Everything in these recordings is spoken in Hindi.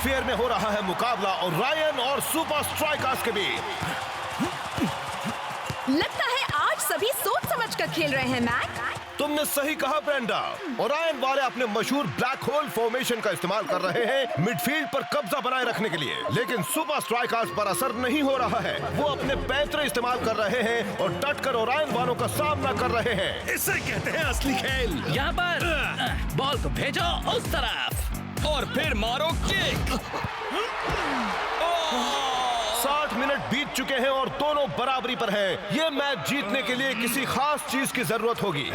एटमॉस्फेयर में हो रहा है मुकाबला ओरायन और सुपर स्ट्राइकर्स के बीच। लगता है आज सभी सोच समझ कर खेल रहे हैं मैक। तुमने सही कहा ब्रेंडा। ओरायन वाले अपने मशहूर ब्लैक होल फॉर्मेशन का इस्तेमाल कर रहे हैं मिडफील्ड पर कब्जा बनाए रखने के लिए, लेकिन सुपर स्ट्राइकर्स पर असर नहीं हो रहा है। वो अपने पैंतरे इस्तेमाल कर रहे हैं और डटकर ओरायन वालों का सामना कर रहे हैं। इसे कहते हैं असली खेल। यहाँ पर बॉल को भेजो उस तरफ और फिर मारो किक। 60 मिनट बीत चुके हैं और दोनों बराबरी पर हैं। ये मैच जीतने के लिए किसी खास चीज की जरूरत होगी।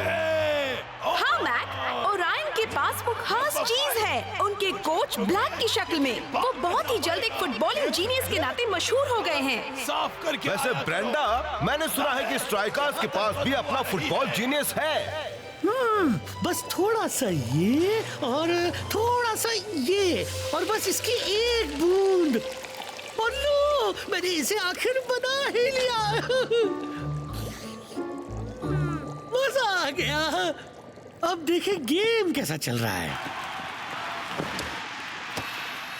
हाँ मैक, ओरायन के पास वो खास चीज है। उनके कोच ब्लैक की शक्ल में। वो बहुत ही जल्द एक फुटबॉलिंग जीनियस के नाते मशहूर हो गए हैं। साफ करके। वैसे ब्रेंडा, मैंने सुना है कि स्ट्राइकर्स के पास भी अपना फुटबॉल जीनियस है। बस थोड़ा सा ये और थोड़ा सा ये और बस इसकी एक बूंद और लो, मैंने इसे आखिर बना ही लिया। मजा आ गया। अब देखें गेम कैसा चल रहा है।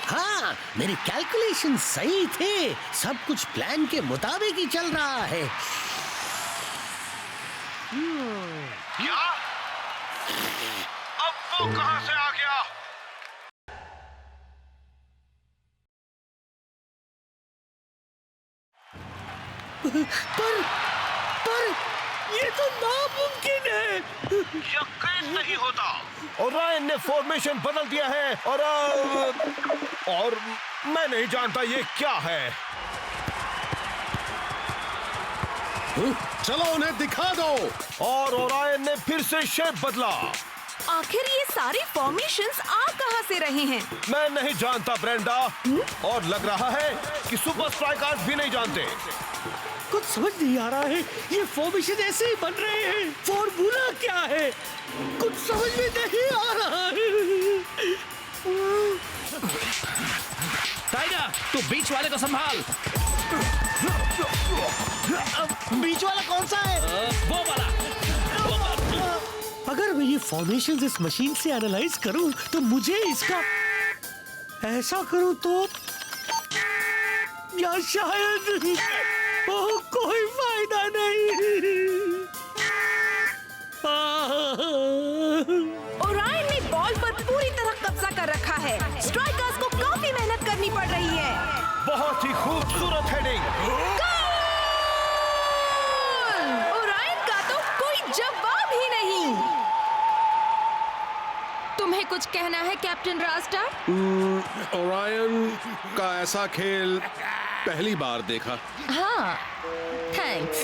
हाँ, मेरे कैलकुलेशन सही थे। सब कुछ प्लान के मुताबिक ही चल रहा है। क्या? अब वो कहां से आ गया? पर ये तो नामुमकिन है। यकीन नहीं होता। ओरायन ने फॉर्मेशन बदल दिया है और मैं नहीं जानता ये क्या है। चलो उन्हें दिखा दो। और ओरायन ने फिर से शेप बदला। आखिर ये सारे फॉर्मेशंस आ कहां से रहे हैं? मैं नहीं जानता ब्रेंडा। और लग रहा है कि सुपर स्ट्राइकर्स भी नहीं जानते। कुछ समझ नहीं आ रहा है। ये फॉर्मेशन ऐसे ही बन रहे हैं। फॉर्मूला क्या है? कुछ समझ में नहीं आ रहा है। टाइगर, तू बीच वाले को संभाल। बीच वाला कौन सा है? वो वाला। अगर मैं ये फॉर्मेशन इस मशीन से एनालाइज करूं तो मुझे इसका ऐसा करूं तो या शायद कोई फायदा नहीं। ओरायन ने बॉल पर पूरी तरह कब्जा कर रखा है। स्ट्राइकर्स को काफी मेहनत करनी पड़ रही है। बहुत ही खूबसूरत हेडिंग। ओरायन का तो कोई जवाब ही नहीं। तुम्हें कुछ कहना है कैप्टन रास्टा? ओरायन का ऐसा खेल पहली बार देखा। हाँ, थैंक्स।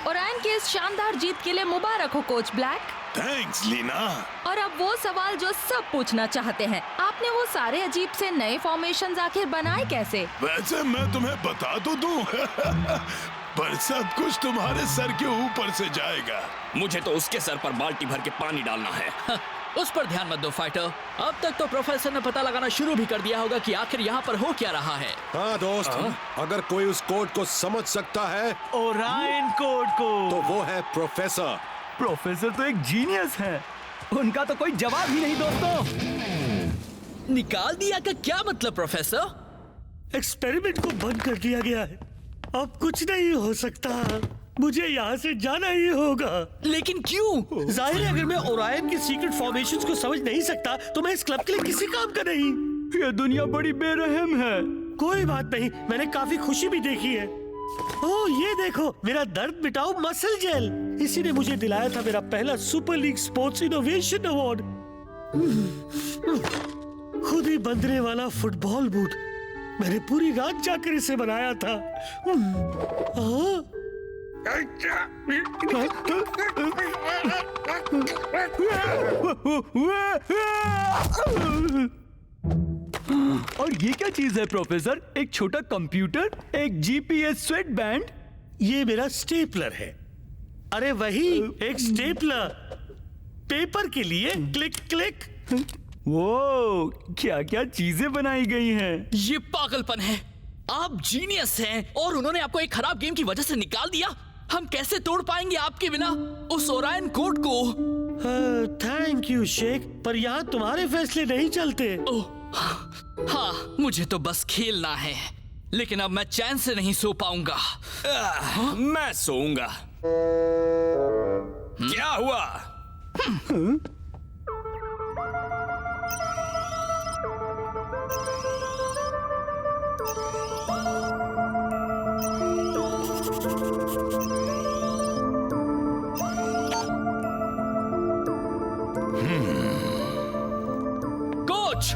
ओरायन के इस शानदार जीत के लिए मुबारक हो कोच ब्लैक। थैंक्स लीना। और अब वो सवाल जो सब पूछना चाहते हैं, आपने वो सारे अजीब से नए फॉर्मेशंस आखिर बनाए कैसे? वैसे मैं तुम्हें बता तो दूं पर सब कुछ तुम्हारे सर के ऊपर से जाएगा। मुझे तो उसके सर पर बाल्टी भर के पानी डालना है। उस पर ध्यान मत दो फाइटर। अब तक तो प्रोफेसर ने पता लगाना शुरू भी कर दिया होगा कि आखिर यहाँ पर हो क्या रहा है। हाँ दोस्त, अगर कोई उस कोड को समझ सकता है ओरायन कोड को, तो वो है प्रोफेसर। प्रोफेसर तो एक जीनियस है। उनका तो कोई जवाब ही नहीं दोस्तों। निकाल दिया का क्या मतलब प्रोफेसर? एक्सपेरिमेंट को बंद कर दिया गया है। अब कुछ नहीं हो सकता। मुझे यहाँ से जाना ही होगा। लेकिन क्यों? जाहिर है, अगर मैं ओरायन की सीक्रेट फॉर्मेशंस को समझ नहीं सकता तो मैं इस क्लब के लिए किसी काम का नहीं। ये दुनिया बड़ी बेरहम है। कोई बात नहीं, मैंने काफी खुशी भी देखी है। ओह ये देखो, मेरा दर्द मिटाओ मसल जेल। इसी ने मुझे दिलाया था मेरा पहला super league sports innovation award. खुद ही बंधने वाला फुटबॉल बूट। मैंने पूरी रात जाकर इसे बनाया था। और ये क्या चीज है प्रोफेसर? एक छोटा कंप्यूटर, एक जीपीएस स्वेट बैंड। ये मेरा स्टेपलर है। अरे वही, एक स्टेपलर पेपर के लिए। Click click. वो क्या क्या चीजें बनाई गई हैं। ये पागलपन है। आप जीनियस हैं और उन्होंने आपको एक खराब गेम की वजह से निकाल दिया। हम कैसे तोड़ पाएंगे आपके बिना उस ओरायन कोड को? थैंक यू शेख, पर यहाँ तुम्हारे फैसले नहीं चलते। ओह, हाँ, मुझे तो बस खेलना है, लेकिन अब मैं चैन से नहीं सो पाऊंगा। मैं सोऊंगा। क्या हुआ? कोच,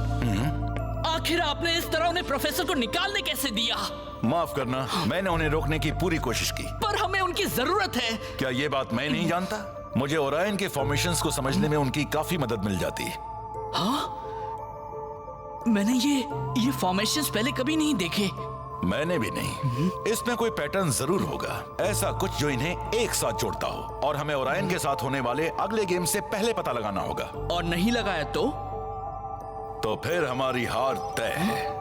आखिर आपने इस तरह उन्हें प्रोफेसर को निकालने कैसे दिया? माफ करना, मैंने उन्हें रोकने की पूरी कोशिश की। पर हमें उनकी जरूरत है। क्या ये बात मैं नहीं जानता? मुझे ओरायन के फॉर्मेशंस को समझने में उनकी काफी मदद मिल जाती। हाँ? मैंने ये फॉर्मेशंस पहले कभी नहीं देखे। मैंने भी नहीं। इसमें कोई पैटर्न जरूर होगा, ऐसा कुछ जो इन्हें एक साथ जोड़ता हो, और हमें ओरायन के साथ होने वाले अगले गेम से पहले पता लगाना होगा। और नहीं लगाया तो फिर हमारी हार तय है।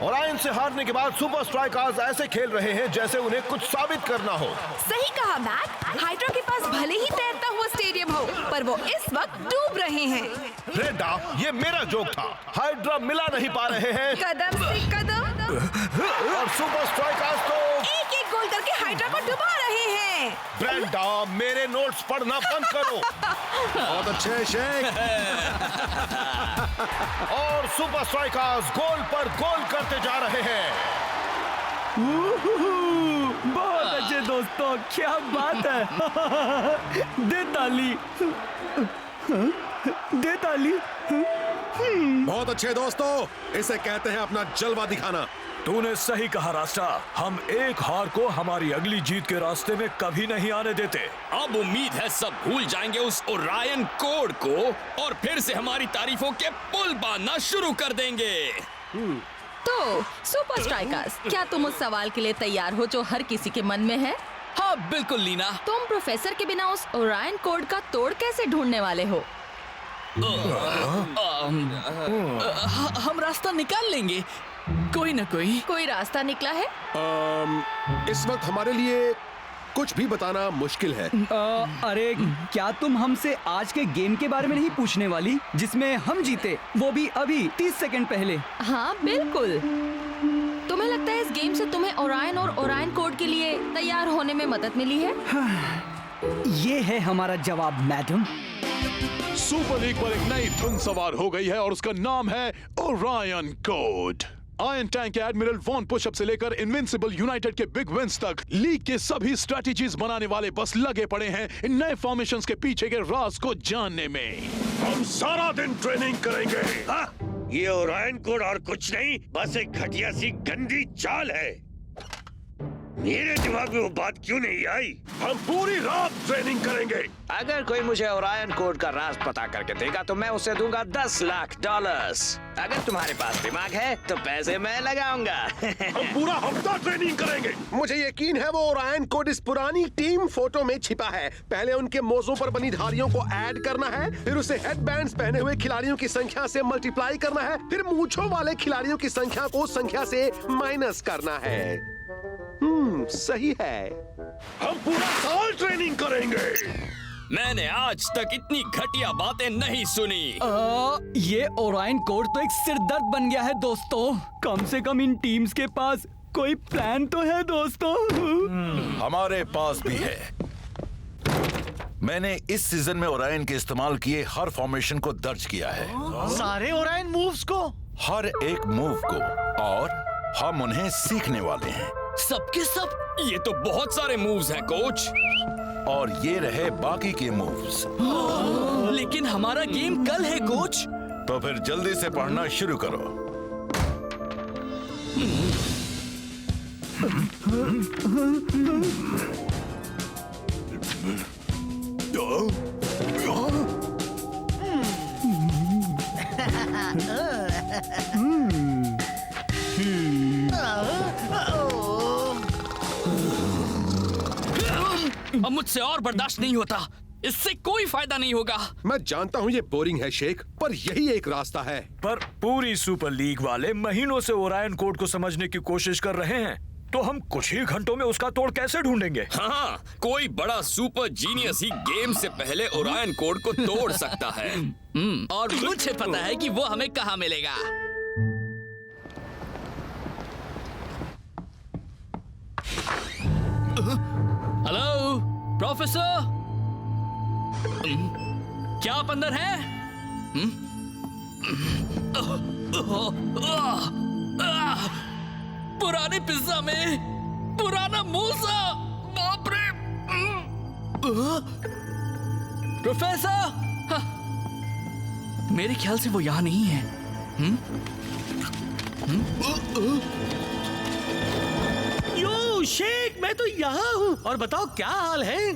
ओरायन से हारने के बाद सुपर स्ट्राइकर्स ऐसे खेल रहे हैं जैसे उन्हें कुछ साबित करना हो। सही कहा मैक। हाइड्रा के पास भले ही तैरता हुआ स्टेडियम हो, पर वो इस वक्त डूब रहे हैं। ब्रेंडा, ये मेरा जोक था। हाइड्रा मिला नहीं पा रहे हैं। कदम से कदम और सुपर स्ट्राइकर्स तो एक एक गोल करके हाइड्रा को डुबा रहे हैं। ब्रेंडा, मेरे नोट्स पढ़ना बंद करो। बहुत अच्छे शेख। और सुपर स्ट्राइकर्स गोल पर गोल करते जा रहे हैं। बहुत अच्छे दोस्तों, क्या बात है। दे ताली, दे ताली। बहुत अच्छे दोस्तों, इसे कहते हैं अपना जलवा दिखाना। तूने सही कहा रास्ता, हम एक हार को हमारी अगली जीत के रास्ते में कभी नहीं आने देते। अब उम्मीद है सब भूल जाएंगे उस ओरायन कोड को और फिर से हमारी तारीफों के पुल बांधना शुरू कर देंगे। तो सुपर स्ट्राइकर्स, क्या तुम उस सवाल के लिए तैयार हो जो हर किसी के मन में है? हाँ बिल्कुल लीना। तुम प्रोफेसर के बिना उस ओरायन कोड का तोड़ कैसे ढूंढने वाले हो? हम रास्ता निकाल लेंगे, कोई न कोई रास्ता निकला है। इस वक्त हमारे लिए कुछ भी बताना मुश्किल है। अरे क्या तुम हमसे आज के गेम के बारे में नहीं पूछने वाली, जिसमें हम जीते, वो भी अभी 30 सेकंड पहले? हाँ बिल्कुल। तुम्हें लगता है इस गेम से तुम्हें ओरायन और ओरायन कोड के लिए तैयार होने में मदद मिली है? ये है हमारा जवाब मैडम। सुपर लीग पर एक नई धुन सवार हो गई है और उसका नाम है ओरायन कोड। आयरन टैंक के एडमिरल वॉन पुशअप से लेकर इनविंसिबल यूनाइटेड के बिग विंस तक लीग के सभी स्ट्रेटजीज बनाने वाले बस लगे पड़े हैं इन नए फॉर्मेशंस के पीछे के राज को जानने में। हम सारा दिन ट्रेनिंग करेंगे। ये ओरायन कोड और कुछ नहीं, बस एक घटिया सी गंदी चाल है। मेरे दिमाग में वो बात क्यों नहीं आई? हम पूरी रात ट्रेनिंग करेंगे। अगर कोई मुझे ओरायन कोड का राज पता करके देगा तो मैं उसे दूंगा $10 लाख। अगर तुम्हारे पास दिमाग है तो पैसे मैं लगाऊंगा। हम पूरा हफ्ता ट्रेनिंग करेंगे। मुझे यकीन है वो ओरायन कोड इस पुरानी टीम फोटो में छिपा है। पहले उनके मोजों पर बनी धारियों को ऐड करना है, फिर उसे हेडबैंड्स पहने हुए खिलाड़ियों की संख्या से मल्टीप्लाई करना है, फिर मूंछों वाले खिलाड़ियों की संख्या को संख्या से माइनस करना है। सही है। हम पूरा साल ट्रेनिंग करेंगे। मैंने आज तक इतनी घटिया बातें नहीं सुनी। ये ओरायन कोड तो एक सिरदर्द बन गया है दोस्तों। कम से कम इन टीम्स के पास कोई प्लान तो है दोस्तों। हमारे पास भी है। मैंने इस सीजन में ओरायन के इस्तेमाल किए हर फॉर्मेशन को दर्ज किया है। सारे ओरायन मूव्स को? हर एक मूव को, और हम उन्हें सीखने वाले हैं। सबके सब? ये तो बहुत सारे मूव्स हैं कोच। और ये रहे बाकी के मूव्स। लेकिन हमारा गेम कल है कोच। तो फिर जल्दी से पढ़ना शुरू करो। अब मुझसे और बर्दाश्त नहीं होता। इससे कोई फायदा नहीं होगा। मैं जानता हूँ ये बोरिंग है शेख, पर यही एक रास्ता है। पर पूरी सुपर लीग वाले महीनों से ओरायन कोड को समझने की कोशिश कर रहे हैं। तो हम कुछ ही घंटों में उसका तोड़ कैसे ढूंढेंगे? हाँ, कोई बड़ा सुपर जीनियस ही गेम से पहले ओरायन कोड को तोड़ सकता है। और मुझे पता है कि वो हमें कहाँ मिलेगा। हेलो प्रोफेसर, क्या आप अंदर हैं? पुराने पिज्जा में पुराना मूसा, बाप रे। प्रोफेसर, मेरे ख्याल से वो यहाँ नहीं है। यो शेख, मैं तो यहाँ हूँ। और बताओ क्या हाल है?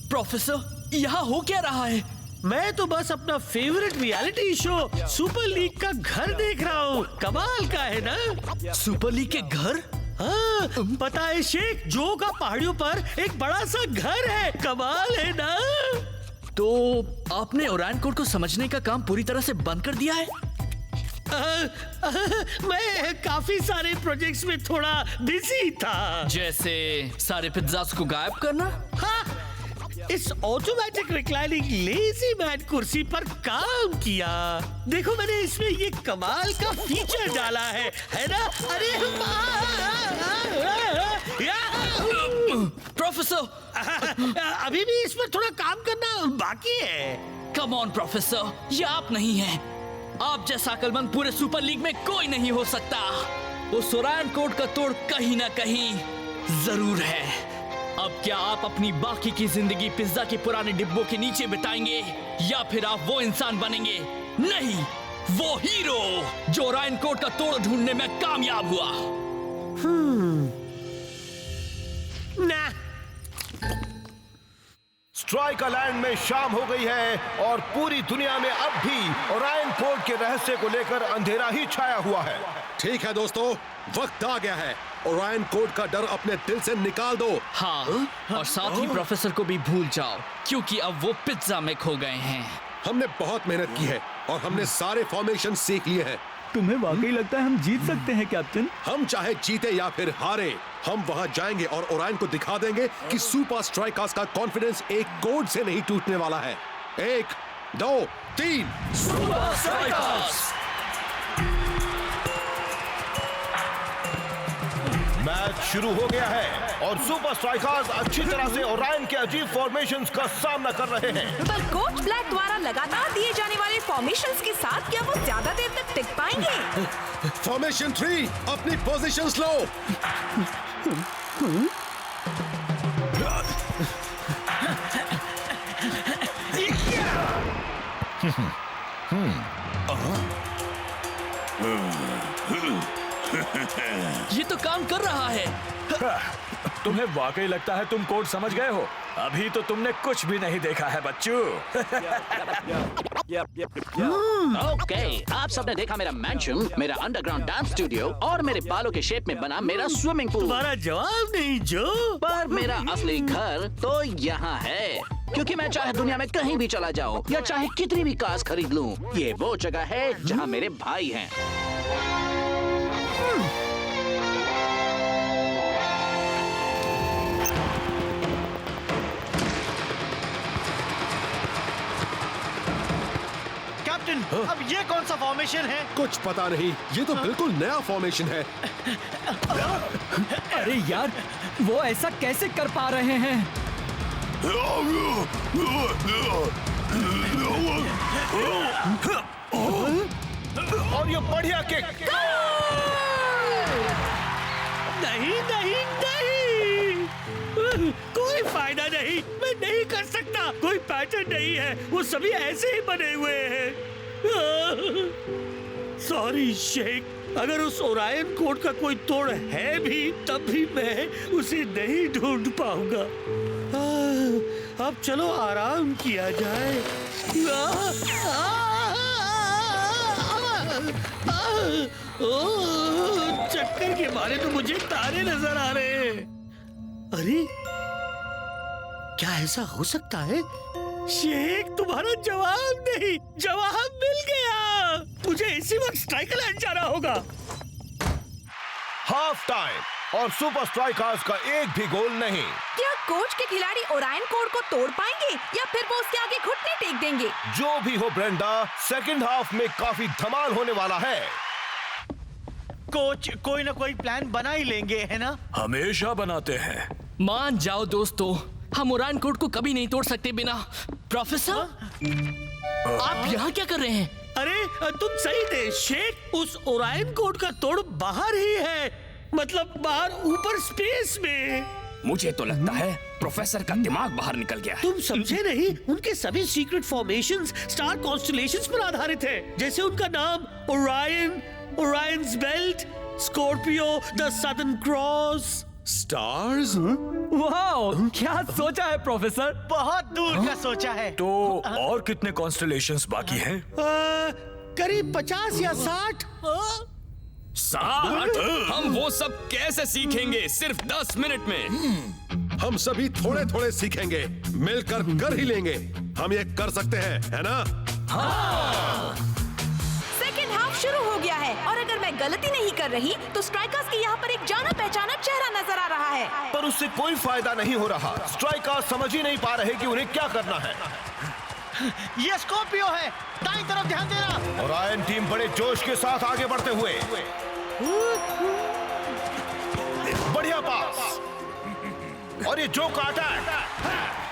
प्रोफेसर, यहाँ हो क्या रहा है? मैं तो बस अपना favourite reality show super league का घर देख रहा हूँ। कमाल का है ना? सुपर लीग के घर? हाँ, पता है शेख, जो का पहाड़ियों पर एक बड़ा सा घर है। कमाल है ना? तो आपने ओरायन कोड को समझने का काम पूरी तरह से बंद कर दिया है? मैं काफी सारे प्रोजेक्ट्स में थोड़ा बिजी था। जैसे सारे पिज्जास को गायब करना? हाँ, इस ऑटोमेटिक रिक्लाइनिंग लेजी मैन कुर्सी पर काम किया। देखो, मैंने इसमें ये कमाल का फीचर डाला है ना? अरे प्रोफेसर, अभी भी इस पर थोड़ा काम करना बाकी है। कम ऑन प्रोफेसर, ये आप नहीं हैं। आप जैसा अक्लमंद पूरे सुपर लीग में कोई नहीं हो सकता। उस ओरायन कोड का तोड़ कहीं ना कहीं जरूर है। अब क्या आप अपनी बाकी की जिंदगी पिज्जा के पुराने डिब्बों के नीचे बिताएंगे, या फिर आप वो इंसान बनेंगे, नहीं वो हीरो जो ओरायन कोड का तोड़ ढूंढने में कामयाब हुआ? ना। स्ट्राइकर लैंड में शाम हो गई है और पूरी दुनिया में अब भी ओरायन कोड के रहस्य को लेकर अंधेरा ही छाया हुआ है। ठीक है दोस्तों, वक्त आ गया है। ओरायन कोड का डर अपने दिल से निकाल दो। हाँ, और साथ ही प्रोफेसर को भी भूल जाओ, क्योंकि अब वो पिज्जा में खो गए हैं। हमने बहुत मेहनत की है और हमने सारे फॉर्मेशन सीख लिए हैं। तुम्हें वाकई लगता है हम जीत सकते हैं कैप्टन? हम चाहे जीते या फिर हारे, हम वहां जाएंगे और ओरायन को दिखा देंगे कि सुपर स्ट्राइकर्स का कॉन्फिडेंस एक कोड से नहीं टूटने वाला है। 1, 2, 3 सुपर स्ट्राइकर्स! मैच शुरू हो गया है और सुपर स्ट्राइकर्स अच्छी तरह से ओरायन के अजीब फॉर्मेशंस का सामना कर रहे हैं। पर कोच ब्लैक द्वारा लगातार दिए जाने वाले फॉर्मेशंस के साथ क्या वो ज्यादा देर तक टिक पाएंगे? फॉर्मेशन 3, अपनी पोजीशंस लो। ये तो काम कर रहा है। तुम्हें वाकई लगता है तुम कोड समझ गए हो? अभी तो तुमने कुछ भी नहीं देखा है बच्चों। ओके, आप सबने देखा मेरा मैंशन, मेरा अंडरग्राउंड डांस स्टूडियो और मेरे बालों के शेप में बना मेरा स्विमिंग पूल। तुम्हारा जवाब नहीं जो। पर मेरा असली घर तो यहाँ है, क्योंकि मैं चाहे दुनिया में कहीं भी चला जाऊँ या चाहे कितनी भी कार्स खरीद लूँ, ये वो जगह है जहाँ मेरे भाई हैं। अब ये कौन सा फॉर्मेशन है? कुछ पता नहीं, ये तो बिल्कुल नया फॉर्मेशन है। अरे यार, वो ऐसा कैसे कर पा रहे हैं? और ये बढ़िया किक। नहीं नहीं नहीं, कोई फायदा नहीं, मैं नहीं कर सकता। कोई पैटर्न नहीं है, वो सभी ऐसे ही बने हुए हैं। सॉरी शेख, अगर उस ओरायन कोड का कोई तोड़ है भी, तब भी मैं उसे नहीं ढूंढ पाऊंगा। अब चलो आराम किया जाए। चक्कर के मारे तो मुझे तारे नजर आ रहे हैं। अरे, क्या ऐसा हो सकता है? शेख, तुम्हारा जवाब नहीं, जवाब मिल गया। मुझे इसी वक्त स्ट्राइकर लैंड जाना होगा। हाफ टाइम और सुपर स्ट्राइकर्स का एक भी गोल नहीं। क्या कोच के खिलाड़ी ओरायन कोड को तोड़ पाएंगे या फिर वो उसके आगे घुटने टेक देंगे? जो भी हो ब्रेंडा, सेकंड हाफ में काफी धमाल होने वाला है। कोच कोई ना कोई प्लान बना ही लेंगे, है ना? हमेशा बनाते हैं। मान जाओ दोस्तों, हम ओरायन कोड को कभी नहीं तोड़ सकते बिना। प्रोफेसर, आप यहाँ क्या कर रहे हैं? अरे तुम सही थे शेख, उस ओरायन कोड का तोड़ बाहर ही है, मतलब बाहर ऊपर स्पेस में। मुझे तो लगता है प्रोफेसर का दिमाग बाहर निकल गया है। तुम समझे नहीं, उनके सभी सीक्रेट फॉर्मेशंस स्टार कॉन्स्टलेशंस पर आधारित है, जैसे उनका नाम Orion, Orion's belt, Scorpio, the Southern Cross. Stars? वाह, क्या सोचा है प्रोफेसर? बहुत दूर का सोचा है। तो और कितने कॉन्स्टलेशंस बाकी हैं? करीब 50 या 60। 60? हम वो सब कैसे सीखेंगे सिर्फ 10 मिनट में? हम सभी थोड़े थोड़े सीखेंगे, मिलकर कर ही लेंगे। हम ये कर सकते हैं, है ना? हाँ। सेकेंड हाफ शुरू हो गया है और अगर मैं गलती नहीं कर रही तो स्ट्राइकर्स के यहाँ पर एक जाना पहचाना चेहरा नजर आ रहा है। पर उससे कोई फायदा नहीं हो रहा। स्ट्राइकर्स समझ ही नहीं पा रहे कि उन्हें क्या करना है। ये स्कॉर्पियो है, दाईं तरफ ध्यान देना। ओरायन टीम बड़े जोश के साथ आगे बढ़ते हुए, बढ़िया पास, और ये जो काटा है।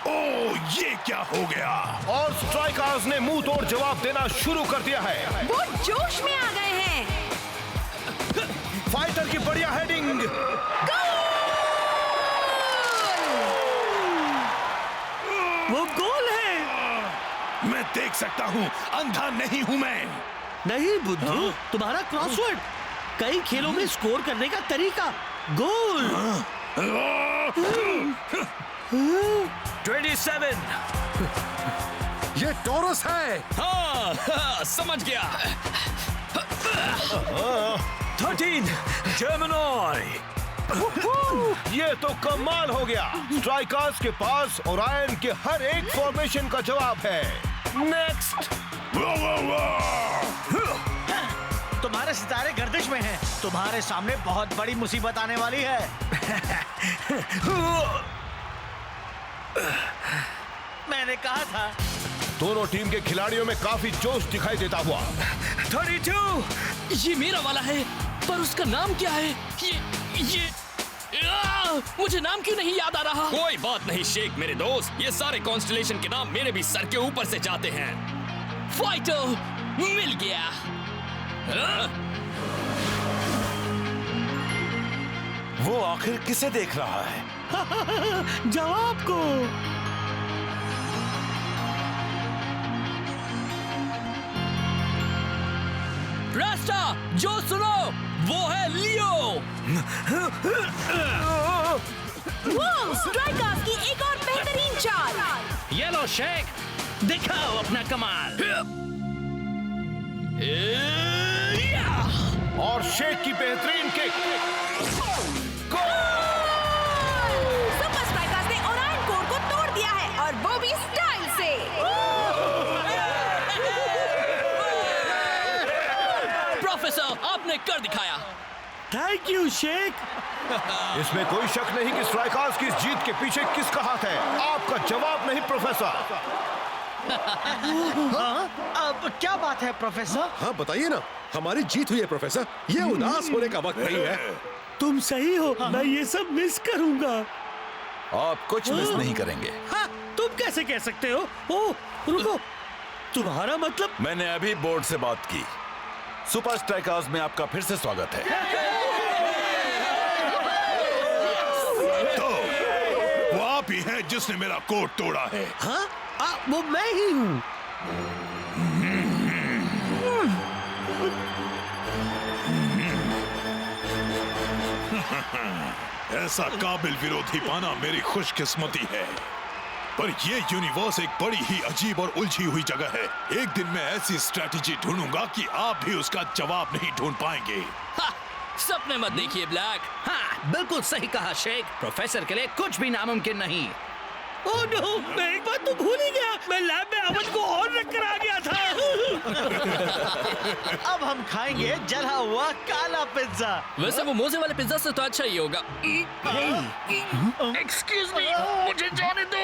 ओह, ये क्या हो गया? और स्ट्राइकर्स ने मुंह तोड़ जवाब देना शुरू कर दिया है। वो जोश में आ गए हैं। फाइटर की बढ़िया हेडिंग। वो गोल है। मैं देख सकता हूँ, अंधा नहीं हूँ मैं। नहीं बुद्धू, तुम्हारा क्रॉसवर्ड, कई खेलों में स्कोर करने का तरीका, गोल। 27। ये टोरस है। हाँ, समझ गया। 13 जेमिनी। ये तो कमाल हो गया। स्ट्राइकर्स के पास ओरायन के हर एक फॉर्मेशन का जवाब है। नेक्स्ट। तुम्हारे सितारे गर्दिश में हैं। तुम्हारे सामने बहुत बड़ी मुसीबत आने वाली है। मैंने कहा था। दोनों टीम के खिलाड़ियों में काफी जोश दिखाई देता हुआ। 32। ये मेरा वाला है, पर उसका नाम क्या है? ये मुझे नाम क्यों नहीं याद आ रहा? कोई बात नहीं शेख मेरे दोस्त, ये सारे कॉन्स्टलेशन के नाम मेरे भी सर के ऊपर से जाते हैं। फाइटर मिल गया। वो आखिर किसे देख रहा है? जवाब को। रास्ता जो सुनो, वो है लियो। स्ट्राइकर्स की एक और बेहतरीन चाल। येलो शेक, दिखाओ अपना कमाल। और शेख की बेहतरीन किक। सुपर स्ट्राइकर्स ने ओरायन कोड को तोड़ दिया है और वो भी स्टाइल से। प्रोफेसर, आपने कर दिखाया। Thank you Shaikh. इसमें कोई शक नहीं कि स्ट्राइकर्स की इस जीत के पीछे किसका हाथ है। आपका जवाब नहीं प्रोफेसर। अब क्या बात है प्रोफेसर? हाँ बताइए ना, हमारी जीत हुई है प्रोफेसर। ये उदास होने का वक्त नहीं है। तुम सही हो, मैं ये सब मिस करूंगा। आप कुछ मिस नहीं करेंगे। हाँ, तुम कैसे कह सकते हो? ओह, रुको, तुम्हारा मतलब? मैंने अभी बोर्ड से बात की। सुपर स्ट्राइकर्स में आपका फिर से स्वागत है। तो वो आप ही हैं जिसने मेरा कोड तोड़ा है। हाँ, वो मैं ही हूँ। ऐसा काबिल विरोधी पाना मेरी खुशकिस्मती है। पर ये यूनिवर्स एक बड़ी ही अजीब और उलझी हुई जगह है। एक दिन मैं ऐसी स्ट्रैटेजी ढूंढूंगा कि आप भी उसका जवाब नहीं ढूंढ पाएंगे। सपने मत देखिए ब्लैक। हाँ, बिल्कुल सही कहा शेख। प्रोफेसर के लिए कुछ भी नामुमकिन नहीं। ओह नो, मैं एक बात तो भूल ही गया, मैं लैब में अमन को और रख कर आ गया था। अब हम खाएंगे जला हुआ काला पिज्जा। वैसे वो मोजे वाले पिज्जा से तो अच्छा ही होगा। एक्सक्यूज मी, मुझे जाने दो।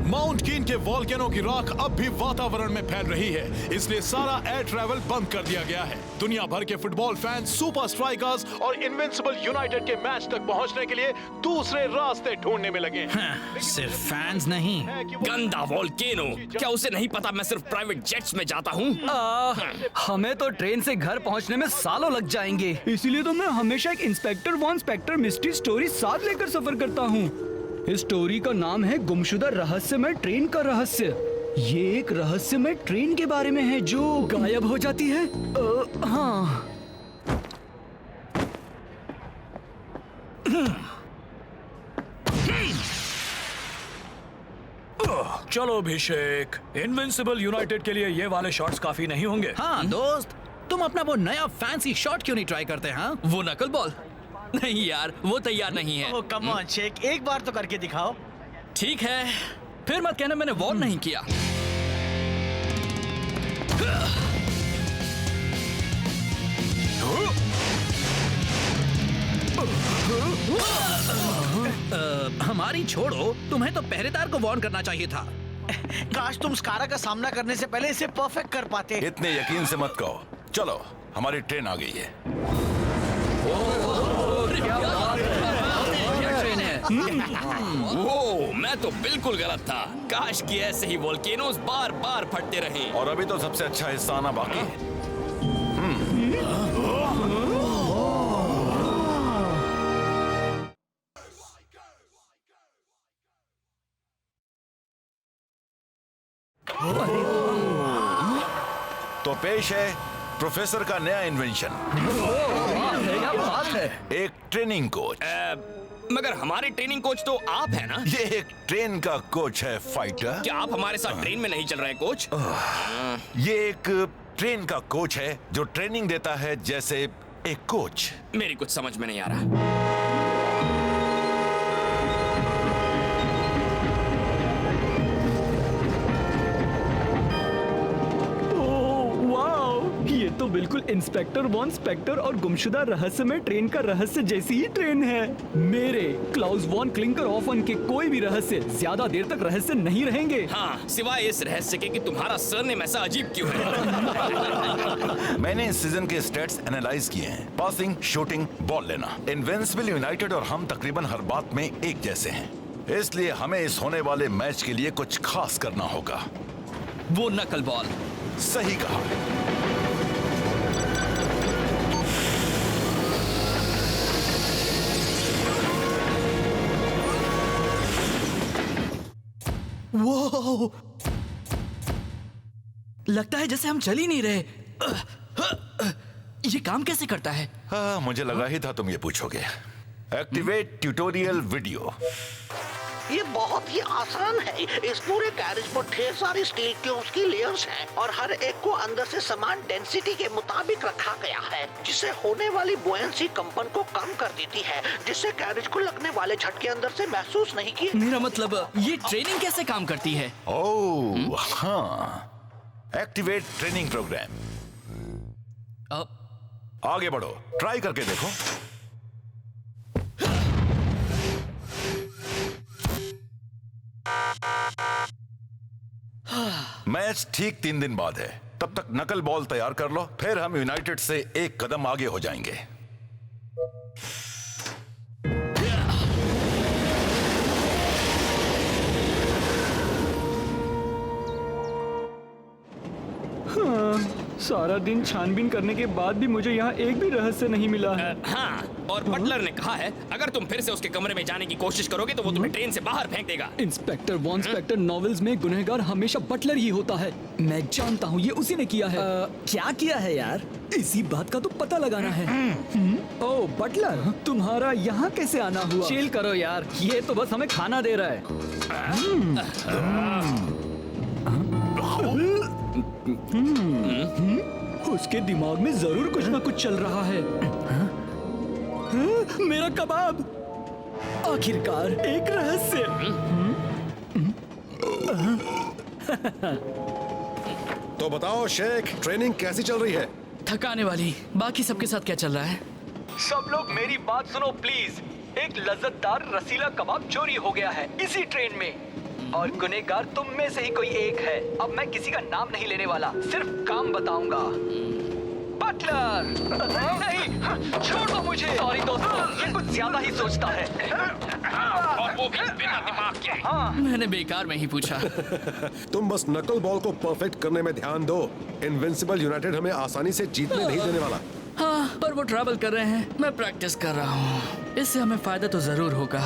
माउंट कीन के वॉल्केनो की राख अब भी वातावरण में फैल रही है, इसलिए सारा एयर ट्रैवल बंद कर दिया गया है। दुनिया भर के फुटबॉल फैंस सुपर स्ट्राइकर्स और इनविंसिबल यूनाइटेड के मैच तक पहुंचने के लिए दूसरे रास्ते ढूंढने में लगे हैं। सिर्फ फैंस नहीं, गंदा वॉल्केनो। क्या उसे नहीं पता मैं सिर्फ प्राइवेट जेट्स में जाता हूँ? हमें तो ट्रेन से घर पहुंचने में सालों लग जाएंगे, इसीलिए तो मैं हमेशा एक inspector Von Spector mystery story साथ लेकर सफर करता हूँ। इस स्टोरी का नाम है गुमशुदा रहस्यमय ट्रेन का रहस्य। ये एक रहस्यमय ट्रेन के बारे में है जो गायब हो जाती है। हाँ। चलो अभिषेक, इनविंसिबल यूनाइटेड के लिए ये वाले शॉट्स काफी नहीं होंगे? हाँ दोस्त, तुम अपना वो नया फैंसी शॉट क्यों नहीं ट्राई करते? हाँ, वो नकल बॉल नहीं यार, वो तैयार नहीं है। ओह कम ऑन शेक, एक बार तो करके दिखाओ। ठीक है, फिर मत कहना मैंने वॉर्न नहीं किया। हमारी छोड़ो, तुम्हें तो पहरेदार को वार्न करना चाहिए था। काश तुम स्कारा का सामना करने से पहले इसे परफेक्ट कर पाते। इतने यकीन से मत कहो। चलो, हमारी ट्रेन आ गई है। ओह, मैं तो बिल्कुल गलत था। काश कि ऐसे ही वोल्केनोस बार बार फटते रहें। और अभी तो सबसे अच्छा हिस्सा आना बाकी है। तो पेश है प्रोफेसर का नया इन्वेंशन। क्या बात है। एक ट्रेनिंग कोच। मगर हमारे ट्रेनिंग कोच तो आप है ना? ये एक ट्रेन का कोच है फाइटर। क्या आप हमारे साथ ट्रेन में नहीं चल रहे कोच? ये एक ट्रेन का कोच है जो ट्रेनिंग देता है जैसे एक कोच। मेरी कुछ समझ में नहीं आ रहा। ये तो बिल्कुल इंस्पेक्टर वॉन स्पेक्टर और गुमशुदा रहस्यमय ट्रेन का रहस्य जैसी ही ट्रेन है। मेरे क्लाउस वॉन क्लिंकर ऑफन के कोई भी रहस्य ज्यादा देर तक रहस्य नहीं रहेंगे। हाँ, सिवाय इस रहस्य के कि तुम्हारा सरनेम ऐसा अजीब क्यों है। मैंने इस सीजन के स्टैट्स एनालाइज किए हैं। पासिंग, शूटिंग, बॉल लेना। इनविंसिबल यूनाइटेड और हम तकरीबन हर बात में एक जैसे हैं, इसलिए हमें इस होने वाले मैच के लिए कुछ खास करना होगा। वो नकल बॉल। सही कहा। वो लगता है जैसे हम चल ही नहीं रहे। ये काम कैसे करता है? हाँ, मुझे लगा ही था तुम ये पूछोगे। Activate tutorial video. ये बहुत ही आसान है। इस पूरे कैरेज पर ढेर सारी स्टील ट्यूब्स की लेयर्स हैं और हर एक को अंदर से समान डेंसिटी के मुताबिक रखा गया है, जिससे होने वाली बुएंसी कंपन को कम कर देती है, जिससे कैरेज को लगने वाले झटके अंदर से महसूस नहीं किए। मेरा मतलब ये ट्रेनिंग कैसे काम करती है? ओह हाँ, एक्टिवेट ट्रेनिंग प्रोग्राम। आगे बढ़ो, ट्राई करके देखो। मैच ठीक 3 दिन बाद है। तब तक नकल बॉल तैयार कर लो, फिर हम यूनाइटेड से एक कदम आगे हो जाएंगे। सारा दिन छानबीन करने के बाद भी मुझे यहाँ एक भी रहस्य नहीं मिला है। हाँ, और बटलर ने कहा है अगर तुम फिर से उसके कमरे में जाने की कोशिश करोगे तो वो तुम्हें ट्रेन से बाहर फेंक देगा। इंस्पेक्टर वॉन स्पेक्टर नॉवेल्स में गुनहगार हमेशा बटलर ही होता है। मैं जानता हूँ ये उसी ने किया है। क्या किया है यार? इसी बात का तो पता लगाना है। ओह बटलर, तुम्हारा यहाँ कैसे आना हुआ? चिल करो यार, ये तो बस हमें खाना दे रहा है। उसके दिमाग में जरूर कुछ ना कुछ चल रहा है। मेरा कबाब, आखिरकार एक रहस्य। तो बताओ शेख, ट्रेनिंग कैसी चल रही है? थकाने वाली। बाकी सबके साथ क्या चल रहा है? सब लोग मेरी बात सुनो प्लीज। एक लज्जतदार रसीला कबाब चोरी हो गया है इसी ट्रेन में, और गुनहगार तुम में से ही कोई एक है। अब मैं किसी का नाम नहीं लेने वाला, सिर्फ काम बताऊंगा। बटलर! नहीं, छोड़ दो मुझे। सॉरी दोस्तों, ये कुछ ज्यादा ही सोचता है। और वो भी बिना दिमाग के। हाँ। मैंने बेकार में ही पूछा। तुम बस नकल बॉल को परफेक्ट करने में ध्यान दो। इनविंसिबल यूनाइटेड हमें आसानी से जीतने नहीं देने वाला। हाँ, पर वो ट्रैवल कर रहे हैं, मैं प्रैक्टिस कर रहा हूँ। इससे हमें फायदा तो जरूर होगा।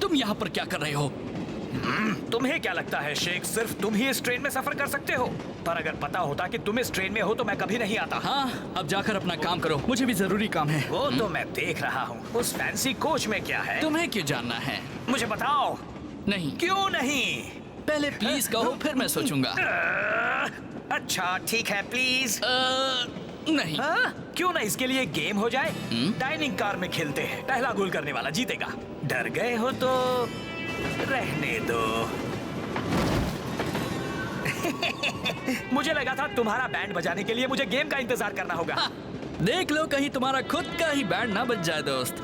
तुम यहाँ पर क्या कर रहे हो? तुम्हें क्या लगता है शेख, सिर्फ तुम ही इस ट्रेन में सफर कर सकते हो? पर अगर पता होता कि तुम इस ट्रेन में हो तो मैं कभी नहीं आता। हाँ, अब जाकर अपना काम करो, मुझे भी जरूरी काम है। वो तो मैं देख रहा हूँ। उस फैंसी कोच में क्या है? तुम्हें क्यों जानना है? मुझे बताओ। नहीं। क्यों नहीं? पहले प्लीज कहो, फिर मैं सोचूंगा। अच्छा ठीक है, प्लीज। नहीं। क्यों ना इसके लिए गेम हो जाए? डाइनिंग कार में खेलते हैं, पहला गोल करने वाला जीतेगा। डर गए हो तो रहने दो। मुझे लगा था तुम्हारा बैंड बजाने के लिए मुझे गेम का इंतजार करना होगा। देख लो कहीं तुम्हारा खुद का ही बैंड ना बज जाए दोस्त।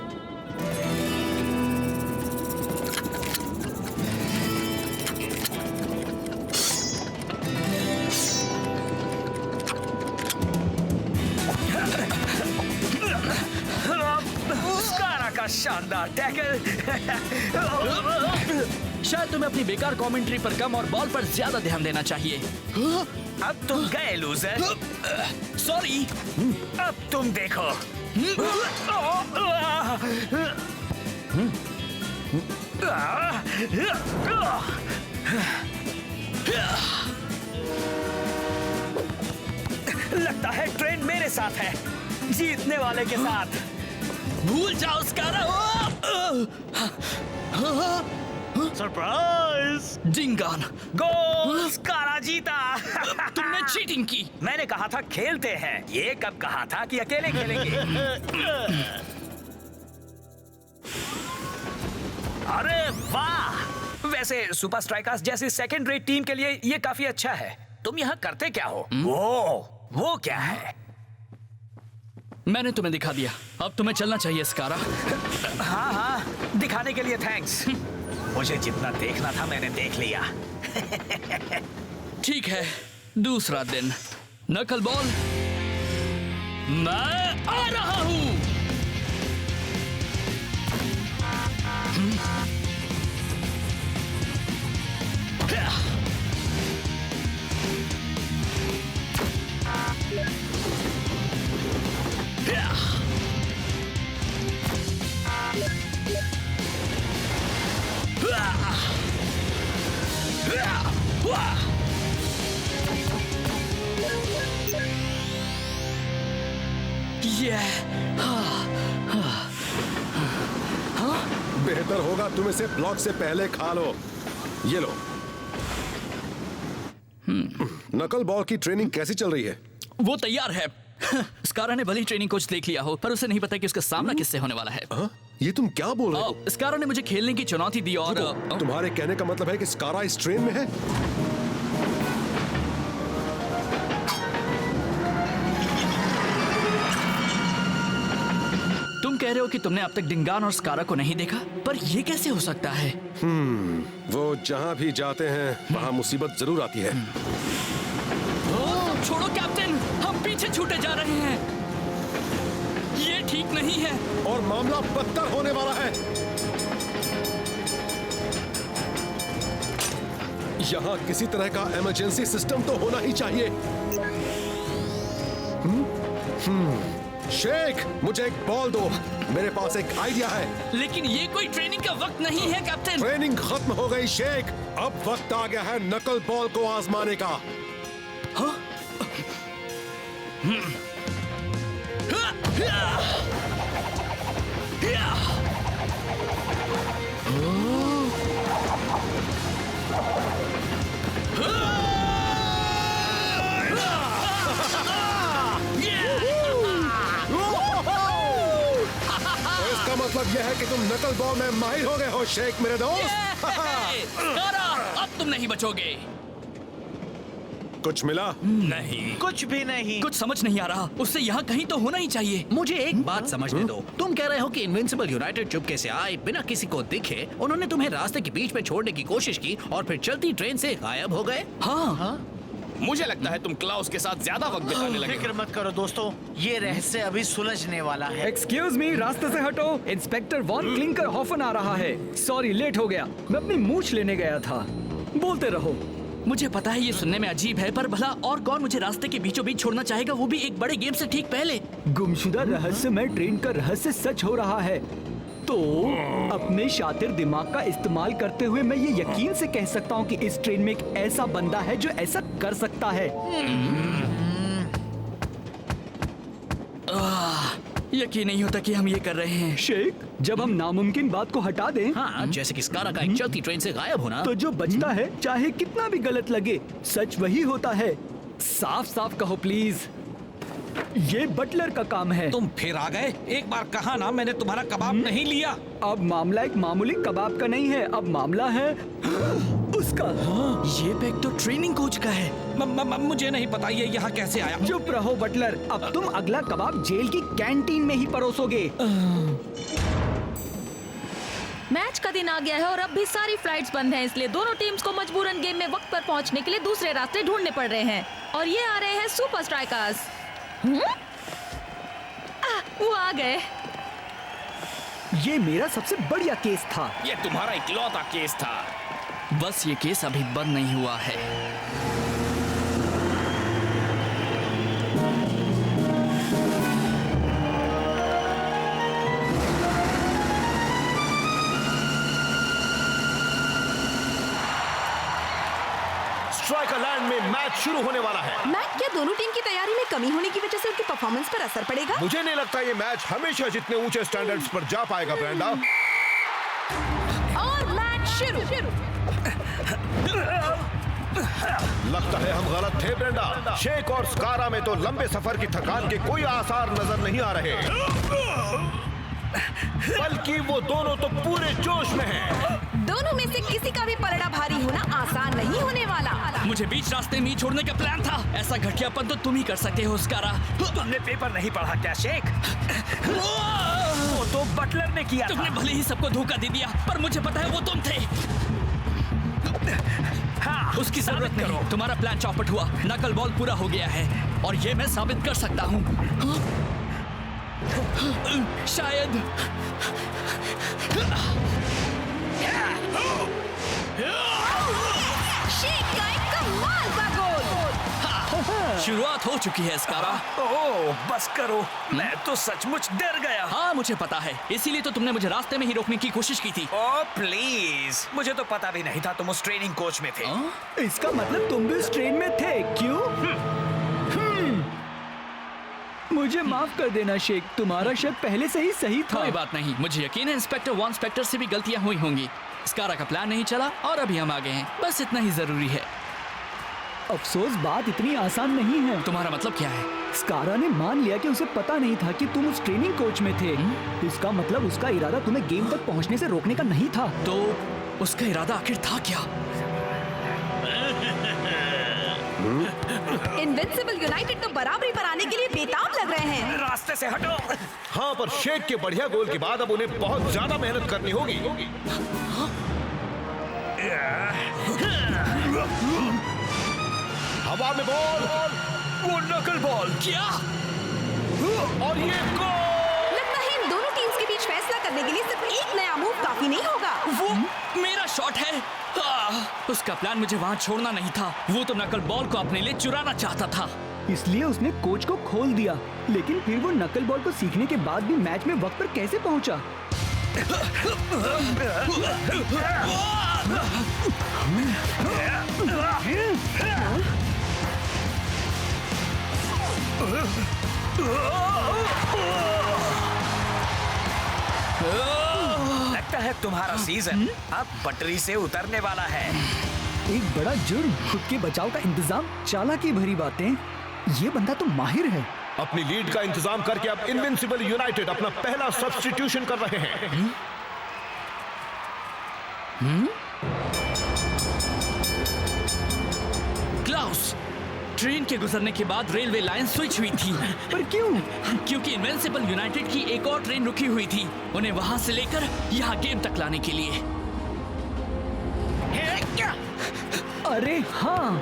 का शानदार टैकल। शायद तुम्हें अपनी बेकार कमेंट्री पर कम और बॉल पर ज्यादा ध्यान देना चाहिए। अब तुम गए लूजर। सॉरी। अब तुम देखो। लगता है ट्रेन मेरे साथ है, जीतने वाले के साथ। भूल जाओ स्कारा। सरप्राइज! जिंगान गोल! स्कारा जीता। तुमने चीटिंग की। मैंने कहा था खेलते हैं, ये कब कहा था कि अकेले खेलेंगे। अरे वाह! वैसे सुपर स्ट्राइकर्स जैसी सेकंड रेट टीम के लिए ये काफी अच्छा है। तुम यहाँ करते क्या हो? वो क्या है? मैंने तुम्हें दिखा दिया, अब तुम्हें चलना चाहिए स्कारा। हाँ हाँ, दिखाने के लिए थैंक्स। मुझे जितना देखना था मैंने देख लिया। ठीक है, दूसरा दिन। नकल बॉल, मैं आ रहा हूँ। बेहतर होगा तुम इसे ब्लॉक से पहले खा लो। ये लो। नकल बॉल की ट्रेनिंग कैसी चल रही है? वो तैयार है। स्कारा ने भली ट्रेनिंग कोच देख लिया हो, पर उसे नहीं पता कि उसका सामना किससे होने वाला है। ये तुम क्या बोल रहे हो? स्कारा ने मुझे खेलने की चुनौती दी और तुम्हारे कहने का मतलब है कि स्कारा इस ट्रेन में है? कह रहे हो कि तुमने अब तक डिंगान और स्कारा को नहीं देखा, पर ये कैसे हो सकता है? वो जहाँ भी जाते हैं वहाँ मुसीबत जरूर आती है। छोड़ो कैप्टन, हम पीछे छूटे जा रहे हैं। ये ठीक नहीं है और मामला बदतर होने वाला है। यहाँ किसी तरह का इमरजेंसी सिस्टम तो होना ही चाहिए। शेख, मुझे एक बॉल दो, मेरे पास एक आइडिया है। लेकिन ये कोई ट्रेनिंग का वक्त नहीं है कैप्टन। ट्रेनिंग खत्म हो गई शेख, अब वक्त आ गया है नकल बॉल को आजमाने का। हाँ? इसका मतलब यह है कि तुम नकल बॉल में माहिर हो गए हो शेख मेरे दोस्त। अब तुम नहीं बचोगे। कुछ मिला? नहीं, कुछ भी नहीं। कुछ समझ नहीं आ रहा। उससे यहाँ कहीं तो होना ही चाहिए। मुझे एक बात समझने दो। तुम कह रहे हो कि इनविंसिबल यूनाइटेड चुपके से आए, बिना किसी को दिखे, उन्होंने तुम्हें रास्ते के बीच में छोड़ने की कोशिश की और फिर चलती ट्रेन से गायब हो गए? हाँ। मुझे लगता है तुम क्लाउस के साथ ज्यादा वक्त बिताने लगे। फिक्र मत करो दोस्तों, ये रहस्य अभी सुलझने वाला है। एक्सक्यूज मी, रास्ते से हटो। इंस्पेक्टर वॉन क्लिंकर हॉफन आ रहा है। सॉरी, लेट हो गया। मैं अपनी मूछ लेने गया था। बोलते रहो। मुझे पता है ये सुनने में अजीब है, पर भला और कौन मुझे रास्ते के बीचों बीच छोड़ना चाहेगा, वो भी एक बड़े गेम से ठीक पहले। गुमशुदा रहस्यमय ट्रेन का रहस्य सच हो रहा है, तो अपने शातिर दिमाग का इस्तेमाल करते हुए मैं ये यकीन से कह सकता हूँ कि इस ट्रेन में एक ऐसा बंदा है जो ऐसा कर सकता है। यकीन नहीं होता कि हम ये कर रहे हैं। शेख, जब हम नामुमकिन बात को हटा दें, हाँ, जैसे कि स्कारा का एक चलती ट्रेन से गायब होना, तो जो बचता है, चाहे कितना भी गलत लगे, सच वही होता है। साफ साफ कहो प्लीज। ये बटलर का काम है। तुम फिर आ गए। एक बार कहा ना मैंने तुम्हारा कबाब नहीं लिया। अब मामला एक मामूली कबाब का नहीं है, अब मामला है उसका। ये बैग तो ट्रेनिंग कोच का है। मुझे नहीं पता ये यहाँ कैसे आया। चुप रहो बटलर, अब तुम अगला कबाब जेल की कैंटीन में ही परोसोगे। मैच का दिन आ गया है और अब भी सारी फ्लाइट्स बंद हैं, इसलिए दोनों टीम्स को मजबूरन गेम में वक्त पर पहुंचने के लिए दूसरे रास्ते ढूंढने पड़ रहे हैं। और ये आ रहे हैं सुपर स्ट्राइकर्स। वो आ गए। ये मेरा सबसे बढ़िया केस था। ये तुम्हारा इकलौता केस था। बस ये केस अभी बंद नहीं हुआ है। स्ट्राइकर लैंड में मैच शुरू होने वाला है। मैक, क्या दोनों टीम की तैयारी में कमी होने की वजह से उनकी परफॉर्मेंस पर असर पड़ेगा? मुझे नहीं लगता ये मैच हमेशा जितने ऊंचे स्टैंडर्ड्स पर जा पाएगा ब्रेंडा। और मैच शुरू। लगता है हम गलत थे ब्रेंडा। शेख और स्कारा में तो लंबे सफर की थकान के कोई आसार नजर नहीं आ रहे, बल्कि वो दोनों तो पूरे जोश में हैं। दोनों में से किसी का भी पलड़ा भारी होना आसान नहीं होने वाला। मुझे बीच रास्ते में ही छोड़ने का प्लान था। ऐसा घटियापन तो तुम ही कर सकते हो स्कारा। तुमने पेपर नहीं पढ़ा क्या शेख? वो तो बटलर ने किया था। तुमने भले ही सबको धोखा दे दिया, पर मुझे पता है वो तुम थे। हाँ, उसकी जरूरत नहीं। तुम्हारा प्लान चौपट हुआ। नकल बॉल पूरा हो गया है और ये मैं साबित कर सकता हूँ। शायद शेख का एक कमाल का गोल। शुरुआत हो चुकी है स्कारा। ओह, बस करो, मैं तो सचमुच डर गया। हाँ, मुझे पता है, इसीलिए तो तुमने मुझे रास्ते में ही रोकने की कोशिश की थी। ओह प्लीज, मुझे तो पता भी नहीं था तुम उस ट्रेनिंग कोच में थे। इसका मतलब तुम भी उस ट्रेन में थे, क्यों? मुझे माफ कर देना शेख, तुम्हारा शक पहले से ही सही था। कोई बात नहीं, मुझे यकीन है इंस्पेक्टर वॉन स्पेक्टर से भी गलतियां हुई होंगी। स्कारा का प्लान नहीं चला और अभी हम आ गए हैं, बस इतना ही जरूरी है। अफसोस बात इतनी आसान नहीं है। तुम्हारा मतलब क्या है? स्कारा ने मान लिया कि उसे पता नहीं था कि तुम उस ट्रेनिंग कोच में थे। इसका मतलब उसका इरादा तुम्हें गेम तक पहुंचने से रोकने का नहीं था। तो उसका इरादा आखिर था क्या? इनविंसिबल यूनाइटेड तो बराबरी पर आने के लिए बेताब लग रहे हैं। रास्ते से हटो। हाँ, पर शेख के बढ़िया गोल के बाद अब उन्हें बहुत ज्यादा मेहनत करनी होगी। हवा में बॉल, वो नकल बॉल। क्या? और ये गोल। लगता है इन दोनों टीम्स के बीच फैसला करने के लिए सिर्फ एक नया मूव काफी नहीं होगा। वो मेरा शॉट है। उसका प्लान मुझे वहाँ छोड़ना नहीं था। वो तो नकल बॉल को अपने लिए चुराना चाहता था, इसलिए उसने कोच को खोल दिया। लेकिन फिर वो नकल बॉल को सीखने के बाद भी मैच में वक्त पर कैसे पहुंचा? लगता है तुम्हारा सीजन अब पटरी से उतरने वाला है। एक बड़ा जुर्म, खुद के बचाव का इंतजाम, चालाकी भरी बातें। ये बंदा तो माहिर है। अपनी लीड का इंतजाम करके अब इनविंसिबल यूनाइटेड अपना पहला सब्स्टिट्यूशन कर रहे हैं। क्लाउस, ट्रेन के गुजरने के बाद रेलवे लाइन स्विच हुई थी। पर क्यों? क्योंकि इनविंसिबल यूनाइटेड की एक और ट्रेन रुकी हुई थी, उन्हें वहां से लेकर यहाँ गेम तक लाने के लिए। अरे हाँ,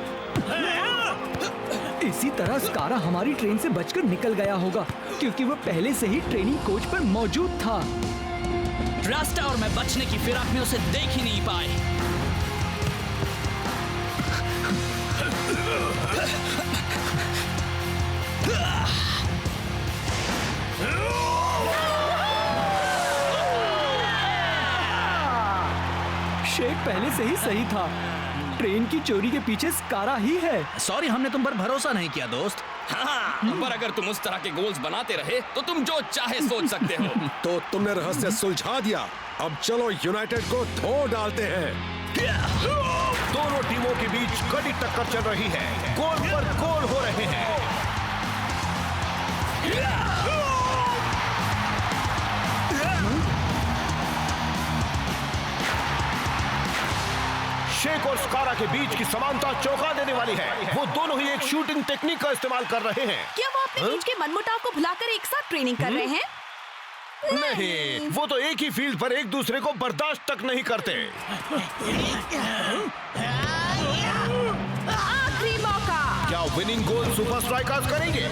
इसी तरह स्कारा हमारी ट्रेन से बचकर निकल गया होगा, क्योंकि वो पहले से ही ट्रेनिंग कोच पर मौजूद था। रास्ता और मैं बचने की फिराक में उसे देख ही नहीं पाए। शेख पहले से ही सही था। ट्रेन की चोरी के पीछे स्कारा ही है। सॉरी, हमने तुम पर भरोसा नहीं किया दोस्त। हाँ, पर अगर तुम उस तरह के गोल्स बनाते रहे तो तुम जो चाहे सोच सकते हो। तो तुमने रहस्य सुलझा दिया। अब चलो यूनाइटेड को धो डालते हैं। दोनों टीमों के बीच कड़ी टक्कर चल रही है, गोल पर गोल हो रहे हैं। शेख और स्कारा के बीच की समानता चौंका देने वाली है। वो दोनों ही एक शूटिंग टेक्निक का इस्तेमाल कर रहे हैं। क्या वो अपने बीच के मनमुटाव को भुलाकर एक साथ ट्रेनिंग कर रहे हैं? नहीं, वो तो एक ही फील्ड पर एक दूसरे को बर्दाश्त तक नहीं करते। आखिरी मौका। क्या विनिंग गोल सुपर स्ट्राइकर्स करेंगे?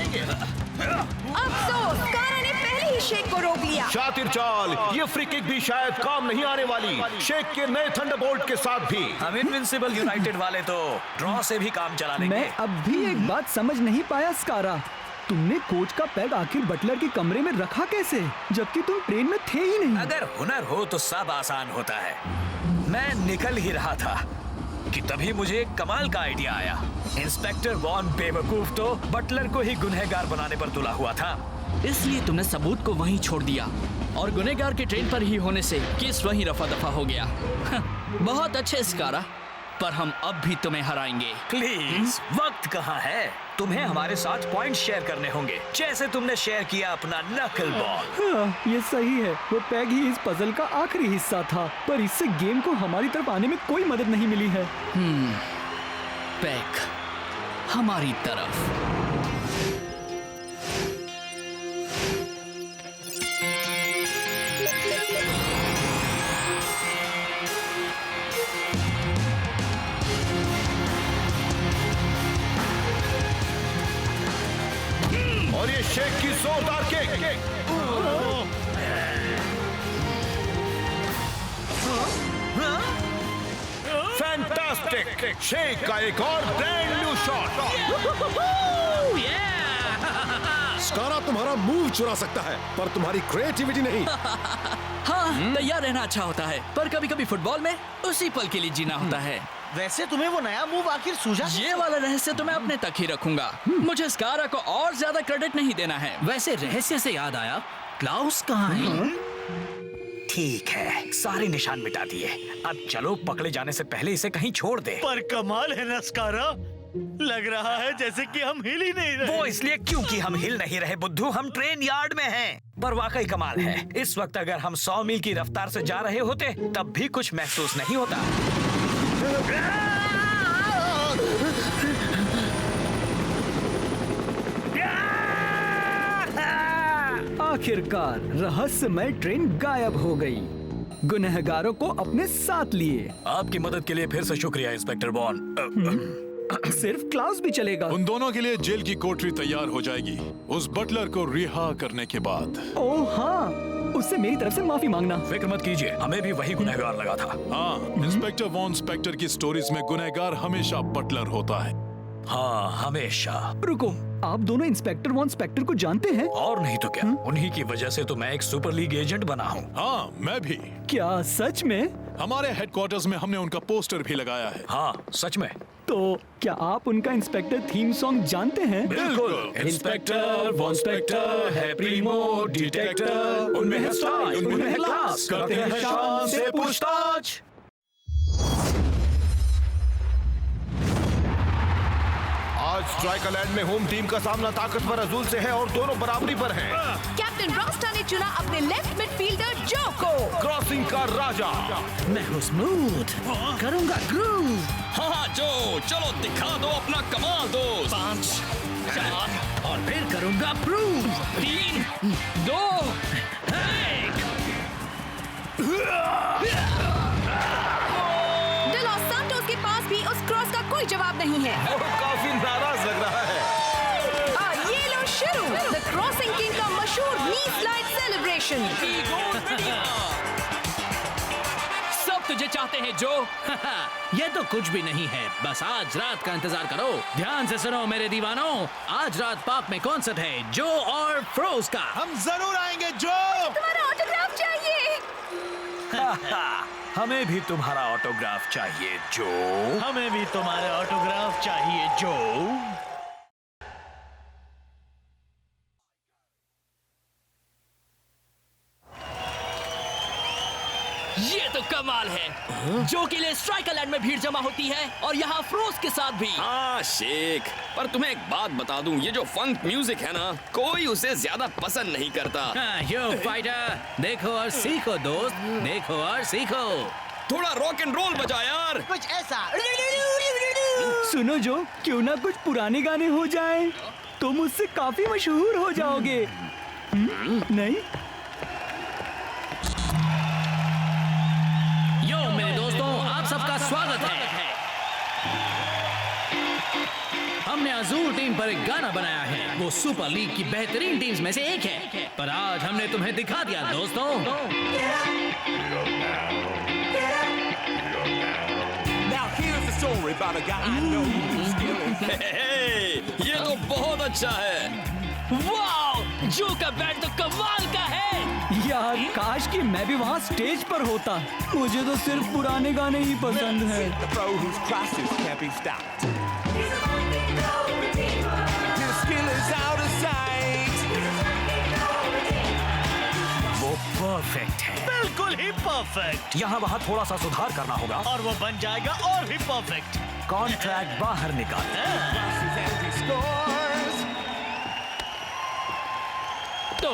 अफसोस, स्कारा ने पहले ही शेख को रोक लिया। शातिर चाल, ये फ्री किक भी शायद काम नहीं आने वाली। शेख के नए थंडरबोल्ट के साथ भी। हम इनविंसिबल यूनाइटेड वाले तो ड्रॉ से भी काम चला लेंगे। मैं अब भी एक बात समझ नहीं पाया स्कारा, तुमने कोच का पैड आखिर बटलर के कमरे में रखा कैसे, जबकि तुम ट्रेन में थे ही नहीं? अगर हुनर हो तो सब आसान होता है। मैं निकल ही रहा था कि तभी मुझे एक कमाल का आइडिया आया। इंस्पेक्टर वॉन बेवकूफ तो बटलर को ही गुनहगार बनाने पर तुला हुआ था, इसलिए तुमने सबूत को वहीं छोड़ दिया और गुनहगार के ट्रेन पर ही होने से केस वहीं रफा दफा हो गया। बहुत अच्छे स्कारा, पर हम अब भी तुम्हें हराएंगे। प्लीज, वक्त कहाँ है? तुम्हें हमारे साथ पॉइंट शेयर करने होंगे, जैसे तुमने शेयर किया अपना नकल बॉल। हाँ, ये सही है। वो पैग ही इस पजल का आखिरी हिस्सा था, पर इससे गेम को हमारी तरफ आने में कोई मदद नहीं मिली है। पैग हमारी तरफ। और ये शेख की जोरदार किक। फैंटास्टिक! शेख का एक और ब्रांड न्यू शॉट। स्कारा तुम्हारा मूव चुरा सकता है, पर तुम्हारी क्रिएटिविटी नहीं। हाँ, तैयार रहना अच्छा होता है, पर कभी कभी फुटबॉल में उसी पल के लिए जीना होता है। वैसे तुम्हें वो नया मूव आखिर सूझा? ये वाला रहस्य तो मैं अपने तक ही रखूंगा। मुझे स्कारा को और ज्यादा क्रेडिट नहीं देना है। वैसे रहस्य से याद आया, क्लाउस कहाँ है? ठीक है, सारे निशान मिटा दिए। अब चलो पकड़े जाने से पहले इसे कहीं छोड़ दे। पर कमाल है ना स्कारा, लग रहा है जैसे कि हम हिल ही नहीं रहे। वो इसलिए क्योंकि हम हिल नहीं रहे बुद्धू, हम ट्रेन यार्ड में हैं। पर वाकई कमाल है, इस वक्त अगर हम 100 मील की रफ्तार से जा रहे होते तब भी कुछ महसूस नहीं होता। आखिरकार रहस्यमय ट्रेन गायब हो गई। गुनहगारों को अपने साथ लिए। आपकी मदद के लिए फिर से शुक्रिया इंस्पेक्टर बॉन्ड। सिर्फ क्लाउस भी चलेगा। उन दोनों के लिए जेल की कोठरी तैयार हो जाएगी उस बटलर को रिहा करने के बाद। ओह हाँ, उससे मेरी तरफ से माफी मांगना। फिक्र मत कीजिए, हमें भी वही गुनहगार लगा था। हाँ, इंस्पेक्टर वॉन स्पेक्टर की स्टोरीज में गुनहगार हमेशा बटलर होता है। हाँ, हमेशा। रुको, आप दोनों इंस्पेक्टर वॉन स्पेक्टर को जानते हैं? और नहीं तो क्या, उन्हीं की वजह से तो मैं एक सुपर लीग एजेंट बना हूँ। हाँ, मैं भी। क्या सच में? हमारे हेडक्वार्टर्स में हमने उनका पोस्टर भी लगाया है। हाँ, सच में। तो क्या आप उनका इंस्पेक्टर थीम सॉन्ग जानते हैं? बिल्कुल। इंस्पेक्टर वॉन स्पेक्टर है प्रीमो डिटेक्टर, उनमें है स्टाइल, उनमें है क्लास, करते हैं शान से पूछताछ। आज स्ट्राइकरलैंड में होम टीम का सामना ताकतवर अजूल से है और दोनों बराबरी पर हैं। कैप्टन रॉस्टा ने चुना अपने लेफ्ट मिडफील्डर जो को। क्रॉसिंग का राजा। मैं हूँ स्मूथ, करूँगा ग्रूव। हाँ जो, चलो दिखा दो अपना कमाल दोस्त। 5 4 और फिर करूँगा प्रूव। 3 2 डे लॉस सांटोस के पास भी उस क्रॉस का कोई जवाब नहीं है। वो काफी नाराज लग रहा है। और ये लो शुरू द क्रॉसिंग किंग का मशहूर नी स्लाइड सेलिब्रेशन। सब तुझे चाहते हैं जो। ये तो कुछ भी नहीं है, बस आज रात का इंतजार करो। ध्यान से सुनो मेरे दीवानों, आज रात पार्क में कॉन्सर्ट है जो और फ्रोज का। हम जरूर आएंगे जो। तुम्हारा ऑटोग्राफ चाहिए। हमें भी तुम्हारा ऑटोग्राफ चाहिए जो। हमें भी तुम्हारे ऑटोग्राफ चाहिए जो। ये तो कमाल है। जो के लिए स्ट्राइकरलैंड में भीड़ जमा होती है और यहाँ फ्रोज के साथ भी। हाँ शेख, पर तुम्हें एक बात बता दूं, ये जो फंक म्यूजिक है ना, कोई उसे ज्यादा पसंद नहीं करता। यो फाइटर, देखो और सीखो दोस्त, देखो और सीखो। थोड़ा रॉक एंड रोल बजा यार। कुछ ऐसा। सुनो जो, क्यों ना कुछ पुराने गाने हो जाएं? तुम उससे काफी मशहूर हो जाओगे। नहीं? यो मेरे दोस्तों, आप सबका स्वागत है। हमने अजूर टीम पर एक गाना बनाया है, वो सुपर लीग की बेहतरीन टीम्स में से एक है, पर आज हमने तुम्हें दिखा दिया दोस्तों। ये तो बहुत अच्छा है। वाह, जो का बैंड तो कमाल का है। यार काश कि मैं भी वहाँ स्टेज पर होता। मुझे तो सिर्फ पुराने गाने ही पसंद हैं। वो परफेक्ट है, बिल्कुल ही परफेक्ट। यहाँ वहाँ थोड़ा सा सुधार करना होगा और वो बन जाएगा और भी परफेक्ट। कॉन्ट्रैक्ट बाहर निकाल। तो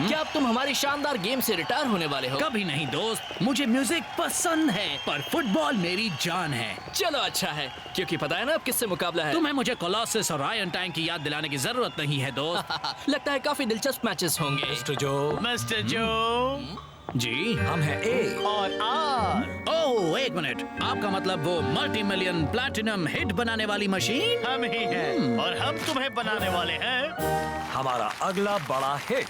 क्या अब तुम हमारी शानदार गेम से रिटायर होने वाले हो? कभी नहीं दोस्त, मुझे म्यूजिक पसंद है, पर फुटबॉल मेरी जान है। चलो अच्छा है, क्योंकि पता है ना अब किससे मुकाबला है। तुम्हें मुझे कोलोसस और आयरन टैंक की याद दिलाने की जरूरत नहीं है दोस्त। लगता है काफी दिलचस्प मैचेस होंगे। मिस्टर जो जी, हम हैं ए और आर। ओह एक मिनट, आपका मतलब वो मल्टी मिलियन प्लैटिनम हिट बनाने वाली मशीन? हम ही हैं और हम तुम्हें बनाने वाले हैं हमारा अगला बड़ा हिट।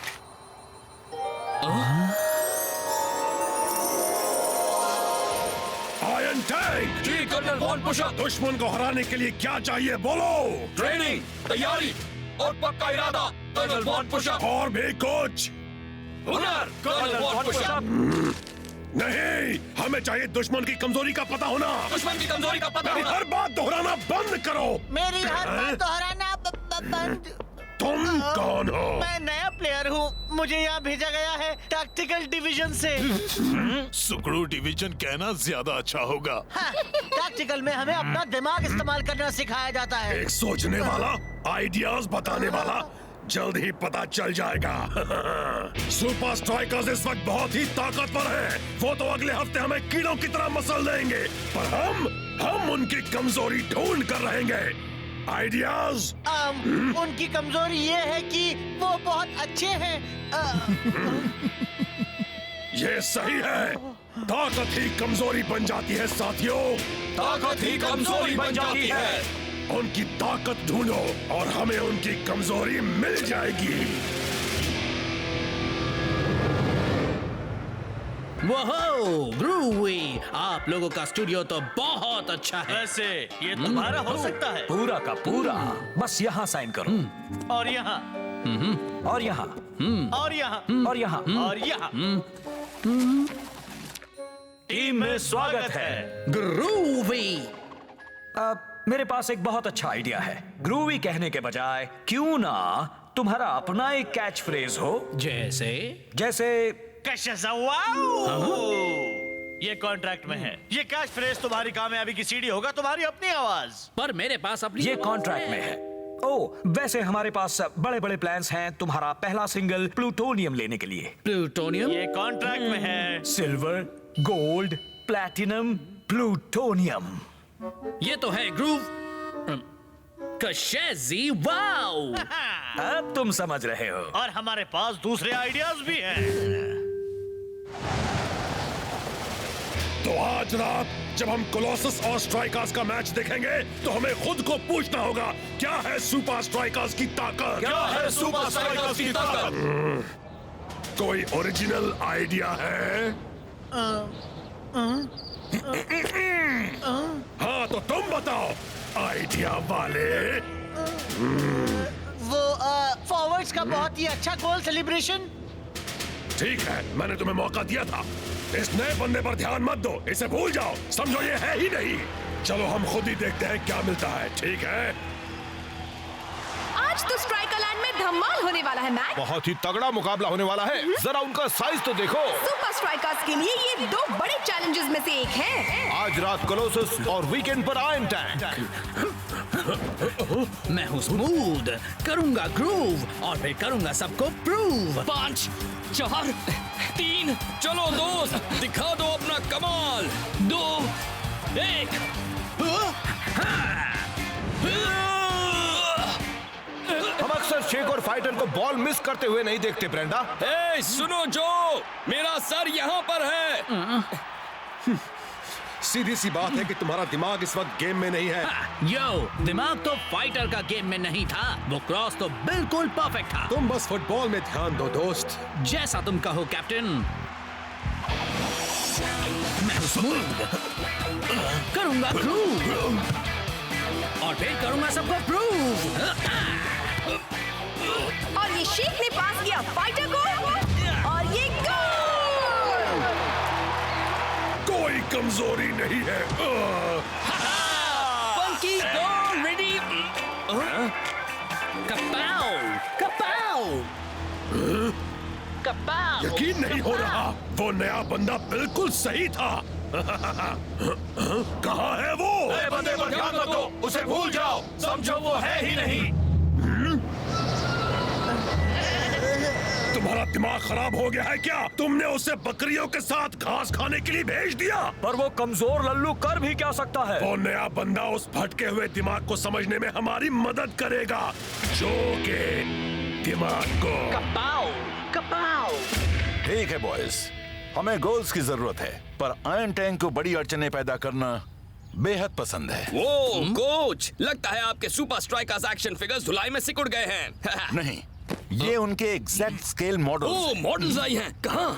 Iron tank. जी कर्नल वॉन पुशअप। दुश्मन को हराने के लिए क्या चाहिए बोलो? ट्रेनिंग, तैयारी और पक्का इरादा। Colonel Von Pushup. और भी कुछ? हुनर, कर्नल वॉन पुशअप। नहीं, हमें चाहिए दुश्मन की कमजोरी का पता होना। दुश्मन की कमजोरी का पता मेरी होना। हर बात दोहराना बंद करो। मेरी हर बात दोहराना बंद। तुम कौन हो? मैं नया प्लेयर हूँ, मुझे यहाँ भेजा गया है टैक्टिकल डिवीजन से। सुकड़ू डिवीजन कहना ज्यादा अच्छा होगा। हाँ, टैक्टिकल में हमें अपना दिमाग इस्तेमाल करना सिखाया जाता है। एक सोचने वाला, आइडियाज बताने वाला, जल्द ही पता चल जाएगा। सुपर स्ट्राइकर्स इस वक्त बहुत ही ताकतवर हैं। वो तो अगले हफ्ते हमें कीड़ों की तरह मसल देंगे, पर हम उनकी कमजोरी ढूंढ कर रहेंगे। आइडियाज? उनकी कमजोरी ये है कि वो बहुत अच्छे हैं। ये सही है। ताकत ही कमजोरी बन जाती है साथियों। ताकत ही कमजोरी बन जाती है। उनकी ताकत ढूंढो और हमें उनकी कमजोरी मिल जाएगी। वो ग्रूवी, आप लोगों का स्टूडियो तो बहुत अच्छा है। वैसे ये तुम्हारा हो सकता है। पूरा का पूरा। बस यहाँ साइन करो। और यहाँ और यहाँ और यहाँ और यहाँ और यहाँ। टीम में स्वागत है। ग्रूवी। अब मेरे पास एक बहुत अच्छा आइडिया है। ग्रूवी कहने के बजाय क्यों ना तुम्हारा अपना एक कैच फ्रेज हो। जैसे ये कॉन्ट्रैक्ट में है। ये कैच फ्रेज तुम्हारी कामयाबी की सीढ़ी होगा, तुम्हारी अपनी आवाज। पर मेरे पास अपनी ये कॉन्ट्रैक्ट में है। ओ, वैसे हमारे पास बड़े बड़े प्लान्स हैं तुम्हारा पहला सिंगल प्लूटोनियम लेने के लिए। प्लूटोनियम? ये कॉन्ट्रैक्ट में है। Silver, gold, platinum, plutonium. ये तो है ग्रूव। कशेजी, वाओ। अब तुम समझ रहे हो। और हमारे पास दूसरे आइडियाज भी हैं। तो आज रात जब हम कोलोसस और स्ट्राइकर्स का मैच देखेंगे तो हमें खुद को पूछना होगा, क्या है सुपर स्ट्राइकर्स की ताकत? क्या है सुपर स्ट्राइकर्स की ताकत? कोई ओरिजिनल आइडिया है? हाँ तो तुम बताओ आइडिया वाले। वो फॉरवर्ड्स का बहुत ही अच्छा गोल सेलिब्रेशन। ठीक है, मैंने तुम्हें मौका दिया था। इस नए बंदे पर ध्यान मत दो, इसे भूल जाओ, समझो ये है ही नहीं। चलो हम खुद ही देखते हैं क्या मिलता है, ठीक है? आज तो स्ट्राइकर लैंड में धमाल होने वाला है मैक। बहुत ही तगड़ा मुकाबला होने वाला है। जरा उनका साइज तो देखो। सुपर स्ट्राइकर्स के लिए ये दो बड़े चैलेंजेस में से एक है। आज रात कोलोसस और वीकेंड पर आयरन टैंक। मैं हूँ स्मूथ, करूंगा ग्रूव और फिर करूंगा सबको प्रूव। 5, 4, 3, चलो दोस्त, दिखा दो अपना कमाल। 2, 1। हम अक्सर शेक और फाइटर को बॉल मिस करते हुए नहीं देखते ब्रेंडा। ए, सुनो जो, मेरा सर यहाँ पर है। सीधी सी बात है कि तुम्हारा दिमाग इस वक्त गेम में नहीं है। यो, दिमाग तो फाइटर का गेम में नहीं था। वो क्रॉस तो बिल्कुल परफेक्ट था। तुम बस फुटबॉल में ध्यान दो दोस्त। जैसा तुम कहो कैप्टन। मैं स्मूथ, करूंगा ग्रूव और फिर करूंगा सबको प्रूव। और ये शेक ने पास किया फाइटर को और ये गोल। कोई कमजोरी नहीं है। फंकी गोल रेडी। कपाओ, कपाओ, कपाओ। यकीन नहीं हो रहा, वो नया बंदा बिल्कुल सही था। कहाँ है वो? नए बंदे पर ध्यान मत दो, उसे भूल जाओ, समझो वो है ही नहीं। तुम्हारा दिमाग खराब हो गया है क्या? तुमने उसे बकरियों के साथ घास खाने के लिए भेज दिया। पर वो कमजोर लल्लू कर भी क्या सकता है? वो नया बंदा उस भटके हुए दिमाग को समझने में हमारी मदद करेगा। जो के दिमाग को। कपाओ, कपाओ। ठीक है बॉयज, हमें गोल्स की जरूरत है, पर आयरन टैंक को बड़ी अड़चनें पैदा करना बेहद पसंद है। वो कोच, लगता है आपके सुपर स्ट्राइकर्स एक्शन फिगर्स धुलाई में सिकुड़ गए हैं। नहीं, ये उनके एग्जैक्ट स्केल मॉडल्स ओ, हैं। मॉडल्स आई हैं। कहाँ?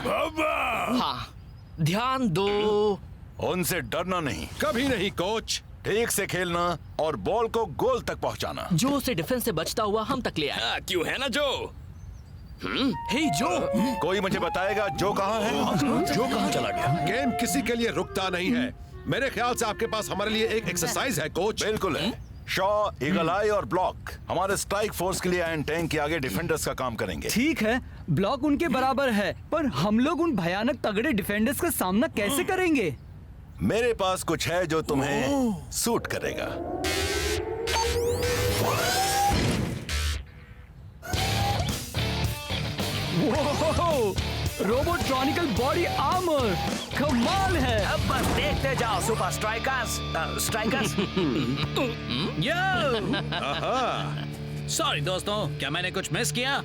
हाँ, ध्यान दो। उनसे डरना नहीं। कभी नहीं कोच। ठीक से खेलना और बॉल को गोल तक पहुंचाना। जो उसे डिफेंस से बचता हुआ हम तक ले आए। हाँ, क्यों है ना जो? हे जो, कोई मुझे बताएगा जो कहाँ है? जो कहाँ चला गया? गेम किसी के लिए रुकता नहीं है। मेरे ख्याल से आपके पास हमारे लिए एक एक्सरसाइज है कोच। बिल्कुल है। शॉ, ईगल आई और ब्लॉक हमारे स्ट्राइक फोर्स के लिए आयरन टैंक के आगे डिफेंडर्स का काम करेंगे। ठीक है, ब्लॉक उनके बराबर है, पर हम लोग उन भयानक तगड़े डिफेंडर्स का सामना कैसे करेंगे? मेरे पास कुछ है जो तुम्हें सूट करेगा। रोबोट्रॉनिकल बॉडी आर्मर, कमाल है। अब बस देखते जाओ सुपर स्ट्राइकर्स। स्ट्राइकर्स। सॉरी दोस्तों, क्या मैंने कुछ मिस किया?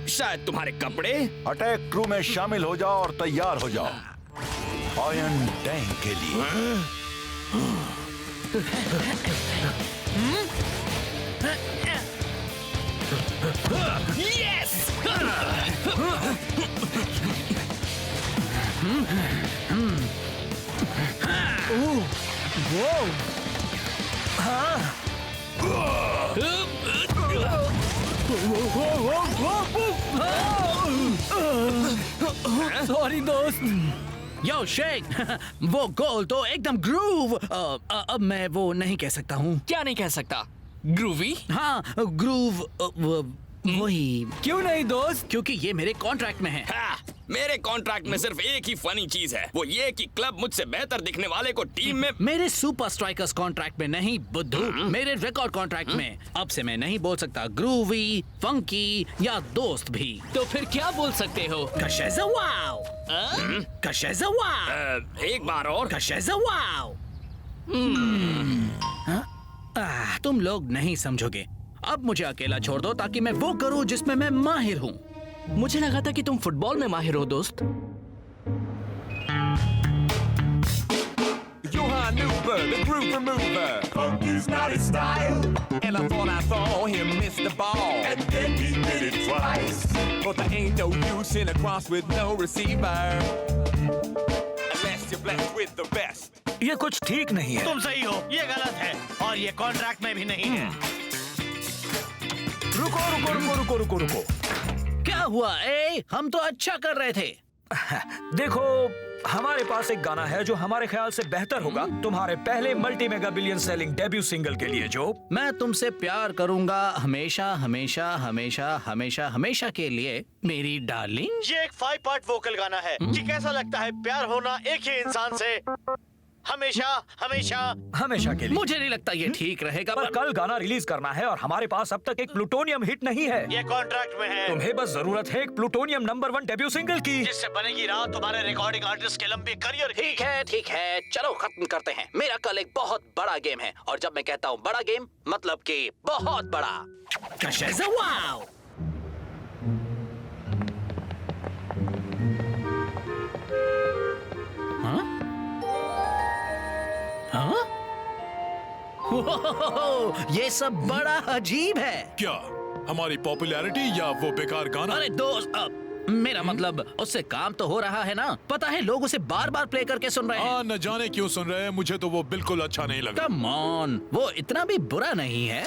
शायद तुम्हारे कपड़े। अटैक क्रू में शामिल हो जाओ और तैयार हो जाओ आयरन टैंक के लिए। यस! सॉरी दोस्त। यो शेक, वो गोल तो एकदम ग्रूव। अब मैं वो नहीं कह सकता हूँ। क्या नहीं कह सकता? ग्रूवी? हाँ, ग्रूव वही। क्यों नहीं दोस्त? क्योंकि ये मेरे कॉन्ट्रैक्ट में है। हाँ, मेरे कॉन्ट्रैक्ट में सिर्फ एक ही फनी चीज है, वो ये कि क्लब मुझसे बेहतर दिखने वाले को टीम में। मेरे सुपर स्ट्राइकर्स कॉन्ट्रैक्ट में नहीं बुद्धू, मेरे रिकॉर्ड कॉन्ट्रैक्ट में। अब से मैं नहीं बोल सकता ग्रूवी, फंकी या दोस्त भी। तो फिर क्या बोल सकते हो? कशेज़ा वाओ, कशेज़ा वाओ, एक बार और। कशेज़ा वाओ। तुम लोग नहीं समझोगे। अब मुझे अकेला छोड़ दो ताकि मैं वो करूं जिसमें मैं माहिर हूं। मुझे लगा था कि तुम फुटबॉल में माहिर हो दोस्त। Johannuber, the groove remover. Funky's not his style. And I thought I saw him miss the ball. And then he did it twice. But there ain't no use in a cross with no receiver. Unless you're blessed with the best. ये कुछ ठीक नहीं है। तुम सही हो, ये गलत है और ये कॉन्ट्रैक्ट में भी नहीं है। रुको रुको रुको रुको रुको रुको। क्या हुआ? हम तो अच्छा कर रहे थे। देखो, हमारे पास एक गाना है जो हमारे ख्याल से बेहतर होगा तुम्हारे पहले multi mega billion selling debut single के लिए। जो मैं तुमसे प्यार करूंगा हमेशा हमेशा हमेशा हमेशा हमेशा के लिए मेरी डार्लिंग। ये एक 5 पार्ट वोकल गाना है कि कैसा लगता है प्यार होना एक ही इंसान से हमेशा हमेशा हमेशा के लिए। मुझे नहीं लगता ये ठीक रहेगा। पर कल गाना रिलीज करना है और हमारे पास अब तक एक प्लूटोनियम हिट नहीं है। ये कॉन्ट्रैक्ट में है। तुम्हें बस जरूरत है एक प्लूटोनियम नंबर 1 डेब्यू सिंगल की, जिससे बनेगी रात तुम्हारे रिकॉर्डिंग आर्टिस्ट के लंबे करियर की। ठीक है, चलो खत्म करते हैं। मेरा कल एक बहुत बड़ा गेम है और जब मैं कहता हूँ बड़ा गेम, मतलब कि बहुत बड़ा। कशेज़ा वाओ। ये सब बड़ा अजीब है। क्या हमारी पॉपुलैरिटी या वो बेकार गाना? अरे दोस्त, मेरा मतलब उससे काम तो हो रहा है ना। पता है लोग उसे बार बार प्ले करके सुन रहे हैं। न जाने क्यों सुन रहे हैं, मुझे तो वो बिल्कुल अच्छा नहीं लगा। कम ऑन, वो इतना भी बुरा नहीं है।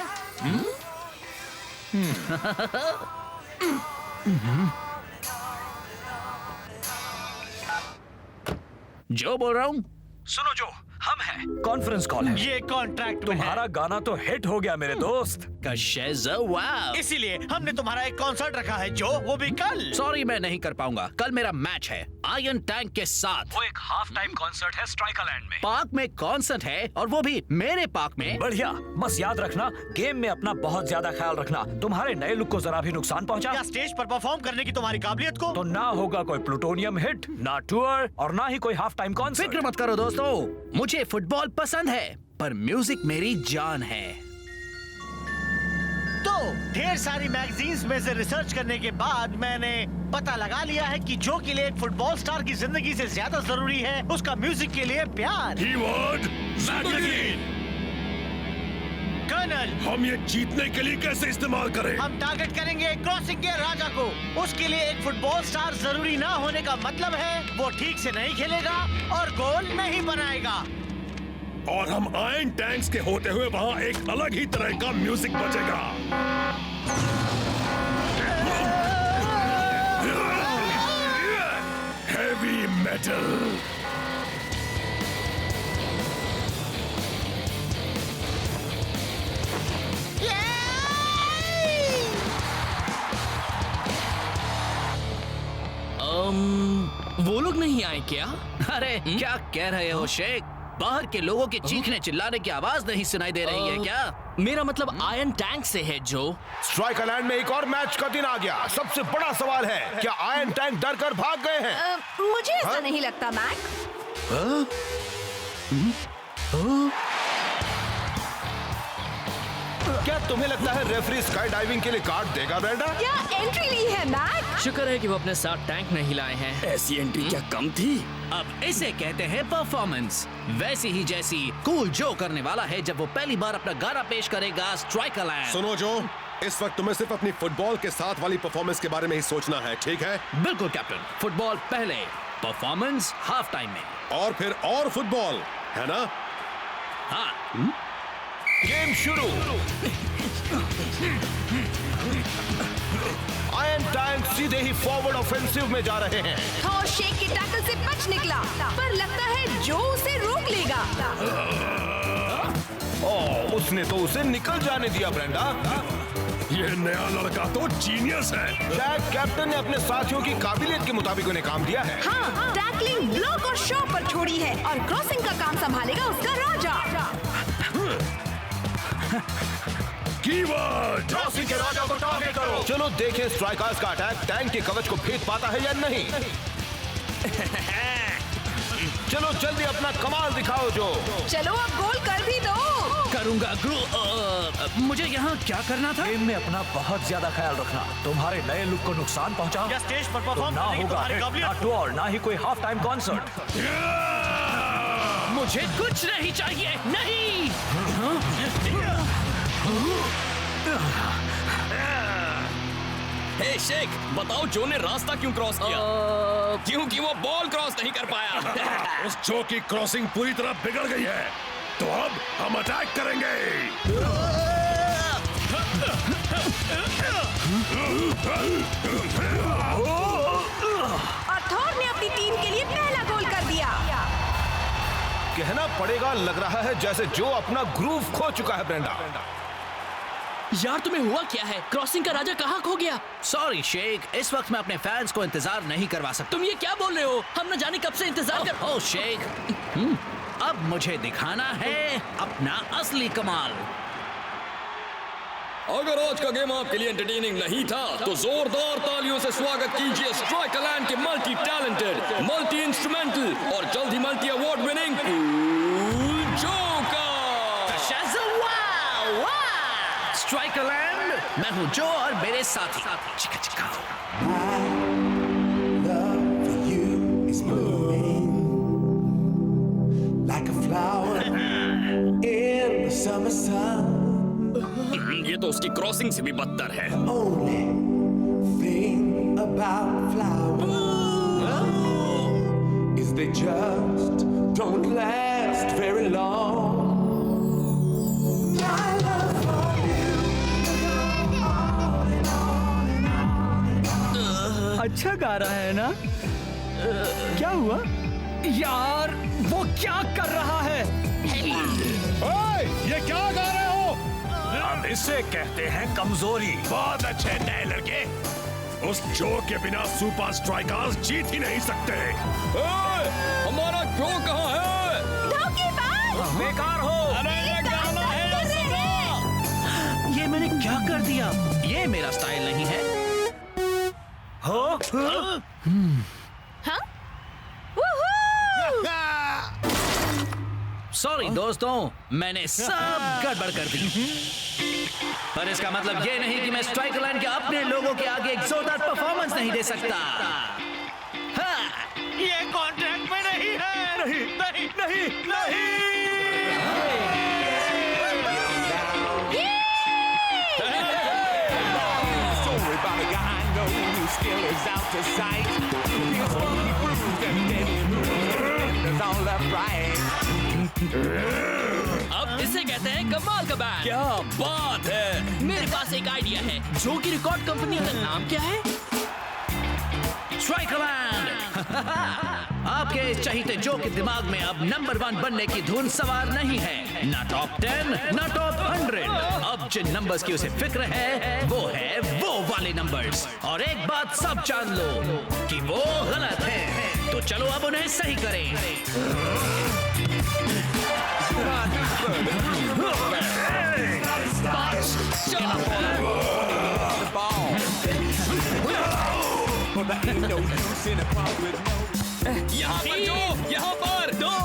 जो बोल रहा हूँ। सुनो जो, हम हैं। कॉन्फ्रेंस कॉल है। ये कॉन्ट्रैक्ट में तुम्हारा है। गाना तो हिट हो गया मेरे दोस्त। कशेज़ा वाओ। इसीलिए हमने तुम्हारा एक कॉन्सर्ट रखा है जो, वो भी कल। सॉरी, मैं नहीं कर पाऊंगा। कल मेरा मैच है आयरन टैंक के साथ। वो एक हाफ टाइम कॉन्सर्ट है स्ट्राइकरलैंड में। पार्क में कॉन्सर्ट है और वो भी मेरे पार्क में। बढ़िया, बस याद रखना गेम में अपना बहुत ज्यादा ख्याल रखना। तुम्हारे नए लुक को जरा भी नुकसान पहुंचा या स्टेज पर परफॉर्म करने की तुम्हारी काबिलियत को, तो ना होगा कोई प्लूटोनियम हिट, ना टूर और ना ही कोई हाफ टाइम कॉन्सर्ट। फिक्र मत करो दोस्तों, मुझे फुटबॉल पसंद है पर म्यूजिक मेरी जान है। तो ढेर सारी मैगजीन्स में से रिसर्च करने के बाद मैंने पता लगा लिया है कि जो के लिए एक फुटबॉल स्टार की जिंदगी से ज्यादा जरूरी है उसका म्यूजिक के लिए प्यार। कर्नल, हम ये जीतने के लिए कैसे इस्तेमाल करें? हम टारगेट करेंगे क्रॉसिंग के राजा को। उसके लिए एक फुटबॉल स्टार जरूरी ना होने का मतलब है वो ठीक से नहीं खेलेगा और गोल नहीं बनाएगा। और हम आयरन टैंक्स के होते हुए वहाँ एक अलग ही तरह का म्यूजिक बजेगा। Heavy metal. वो लोग नहीं आए क्या? अरे क्या कह रहे हो शेख? बाहर के लोगों के चीखने चिल्लाने की आवाज नहीं सुनाई दे रही है क्या? मेरा मतलब आयरन टैंक से है जो। स्ट्राइकरलैंड में एक और मैच का दिन आ गया। सबसे बड़ा सवाल है, क्या आयरन टैंक डर कर भाग गए हैं? मुझे ऐसा नहीं लगता मैक। क्या तुम्हें लगता है रेफरी स्काई डाइविंग के लिए कार्ड देगा ब्रेंडा? क्या एंट्री ली है मैक? शुक्र है कि वो अपने साथ टैंक नहीं लाए हैं। ऐसी एंट्री क्या कम थी? अब इसे कहते हैं परफॉर्मेंस, वैसी ही जैसी कूल जो करने वाला है जब वो पहली बार अपना गाना पेश करेगा स्ट्राइकरलैंड। सुनो जो, इस वक्त तुम्हें सिर्फ अपनी फुटबॉल के साथ वाली परफॉर्मेंस के बारे में ही सोचना है, ठीक है? बिल्कुल कैप्टन, फुटबॉल पहले, परफॉर्मेंस हाफ टाइम में, और फिर और फुटबॉल, है ना? हाँ। गेम शुरू। आयरन टैंक सीधे ही फॉरवर्ड ऑफेंसिव में जा रहे हैं। थॉर शेक के टैकल से बच निकला, पर लगता है जो उसे रोक लेगा। उसने तो उसे निकल जाने दिया ब्रेंडा। ये नया लड़का तो जीनियस है। शायद कैप्टन ने अपने साथियों की काबिलियत के मुताबिक उन्हें काम दिया है। हाँ, टैकलिंग, ब्लॉक और शो पर छोड़ी है और क्रॉसिंग का काम संभालेगा उसका राजा। कीवर्ड, क्रॉसिंग के राजा को टारगेट करो। चलो देखें स्ट्राइकर्स का अटैक टैंक के कवच को भेद पाता है या नहीं। चलो जल्दी अपना कमाल दिखाओ जो। चलो अब गोल कर भी दो। करूंगा गुरु। मुझे यहाँ क्या करना था? गेम में अपना बहुत ज्यादा ख्याल रखना। तुम्हारे नए लुक को नुकसान पहुंचा या स्टेज पर परफॉर्म ना करने की होगा तुम्हारी काबिलियत। ना टूर, ना ही कोई हाफ टाइम कॉन्सर्ट। मुझे कुछ नहीं चाहिए, नहीं। हे शेख, बताओ जो ने रास्ता क्यों क्रॉस किया? क्योंकि वो बॉल क्रॉस नहीं कर पाया। उस जो की क्रॉसिंग पूरी तरह बिगड़ गई है, तो अब हम अटैक करेंगे। और थॉर ने अपनी टीम के लिए पहला गोल कर दिया। कहना पड़ेगा, लग रहा है जैसे जो अपना ग्रूव खो चुका है ब्रेंडा। यार तुम्हें हुआ क्या है? क्रॉसिंग का राजा कहाँ खो गया? सॉरी शेख, इस वक्त मैं अपने फैंस को इंतजार नहीं करवा सकता। तुम ये क्या बोल रहे हो? हम न जाने कब से इंतजार कर। ओ शेख, अब मुझे दिखाना है अपना असली कमाल। अगर आज का गेम आपके लिए एंटरटेनिंग नहीं था, तो जोरदार तालियों से स्वागत कीजिए स्ट्राइकरलैंड के मल्टी टैलेंटेड, मल्टी इंस्ट्रूमेंटल और जल्द ही मल्टी अवार्ड विनिंग कूल जो का। स्ट्राइकरलैंड, मैं हूँ जो और मेरे साथी चिका चिका। ये तो उसकी क्रॉसिंग से भी बदतर है। They just don't last very long. अच्छा गा रहा है ना? क्या हुआ? यार वो क्या कर रहा है? ओए, ये क्या गा रहे हो? अब इसे कहते हैं कमजोरी। बहुत अच्छे नए लड़के। उस जो के बिना सुपर स्ट्राइकर्स जीत ही नहीं सकते। हमारा जो कहाँ है? धोखेबाज! बेकार हो। ये मैंने क्या कर दिया? ये मेरा स्टाइल नहीं है। हो? हाँ? सॉरी दोस्तों, मैंने सब गड़बड़ कर दी। पर इसका मतलब ये नहीं कि मैं स्ट्राइकरलैंड के अपने लोगों के आगे एक जोरदार परफॉर्मेंस नहीं दे सकता। हाँ। ये कॉन्ट्रैक्ट में नहीं है। नहीं, नहीं, नहीं, नहीं। Story about a guy I know who still is out to sight. He's funky bruised and deadly moved. It's all upright. अब इसे कहते हैं कमाल का बैंड। क्या बात है! मेरे पास एक आइडिया है। जो की रिकॉर्ड कंपनी का नाम क्या है? स्ट्राइकरलैंड। आपके चहीते जो के दिमाग में अब नंबर 1 बनने की धुन सवार नहीं है। ना टॉप 10, ना टॉप 100। अब जिन नंबर्स की उसे फिक्र है वो वाले नंबर्स। और एक बात सब जान लो कि वो गलत है। तो चलो अब उन्हें सही करें। The ball. But there ain't no use in a cross with no. यहाँ पर जो, यहाँ पर दो।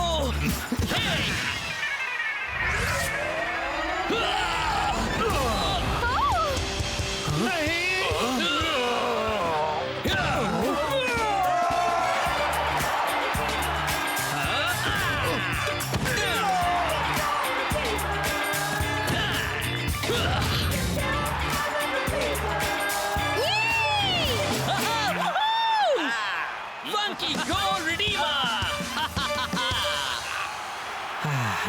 Funky Goal Redeemer!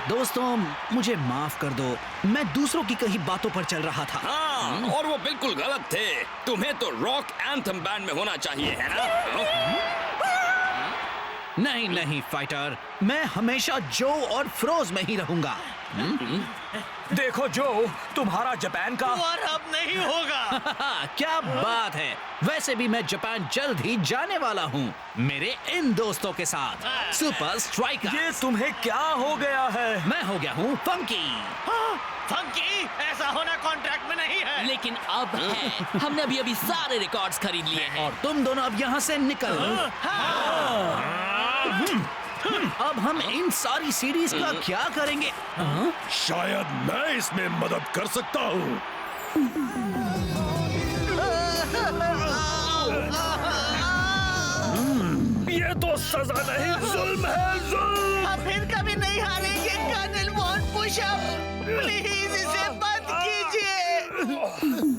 दोस्तों मुझे माफ कर दो, मैं दूसरों की कही बातों पर चल रहा था। हाँ, और वो बिल्कुल गलत थे। तुम्हें तो रॉक एंथम बैंड में होना चाहिए, है ना? नहीं नहीं फाइटर, मैं हमेशा जो और फ्रोज में ही रहूंगा। देखो जो, तुम्हारा जापान का और अब नहीं होगा। क्या बात है, वैसे भी मैं जापान जल्द ही जाने वाला हूँ मेरे इन दोस्तों के साथ, सुपर स्ट्राइकर। ये तुम्हें क्या हो गया है? मैं हो गया हूँ फंकी। फंकी, ऐसा होना कॉन्ट्रैक्ट में नहीं है। लेकिन अब है। हमने अभी सारे रिकॉर्ड्स खरीद लिए हैं। और तुम दोनों अब यहाँ से निकल। अब हम इन सारी सीरीज का क्या करेंगे? शायद मैं इसमें मदद कर सकता हूँ। ये तो सजा नहीं, जुल्म है, जुल्म। अब फिर कभी नहीं हारेंगे कर्नल वॉन पुशअप। प्लीज इसे बंद कीजिए।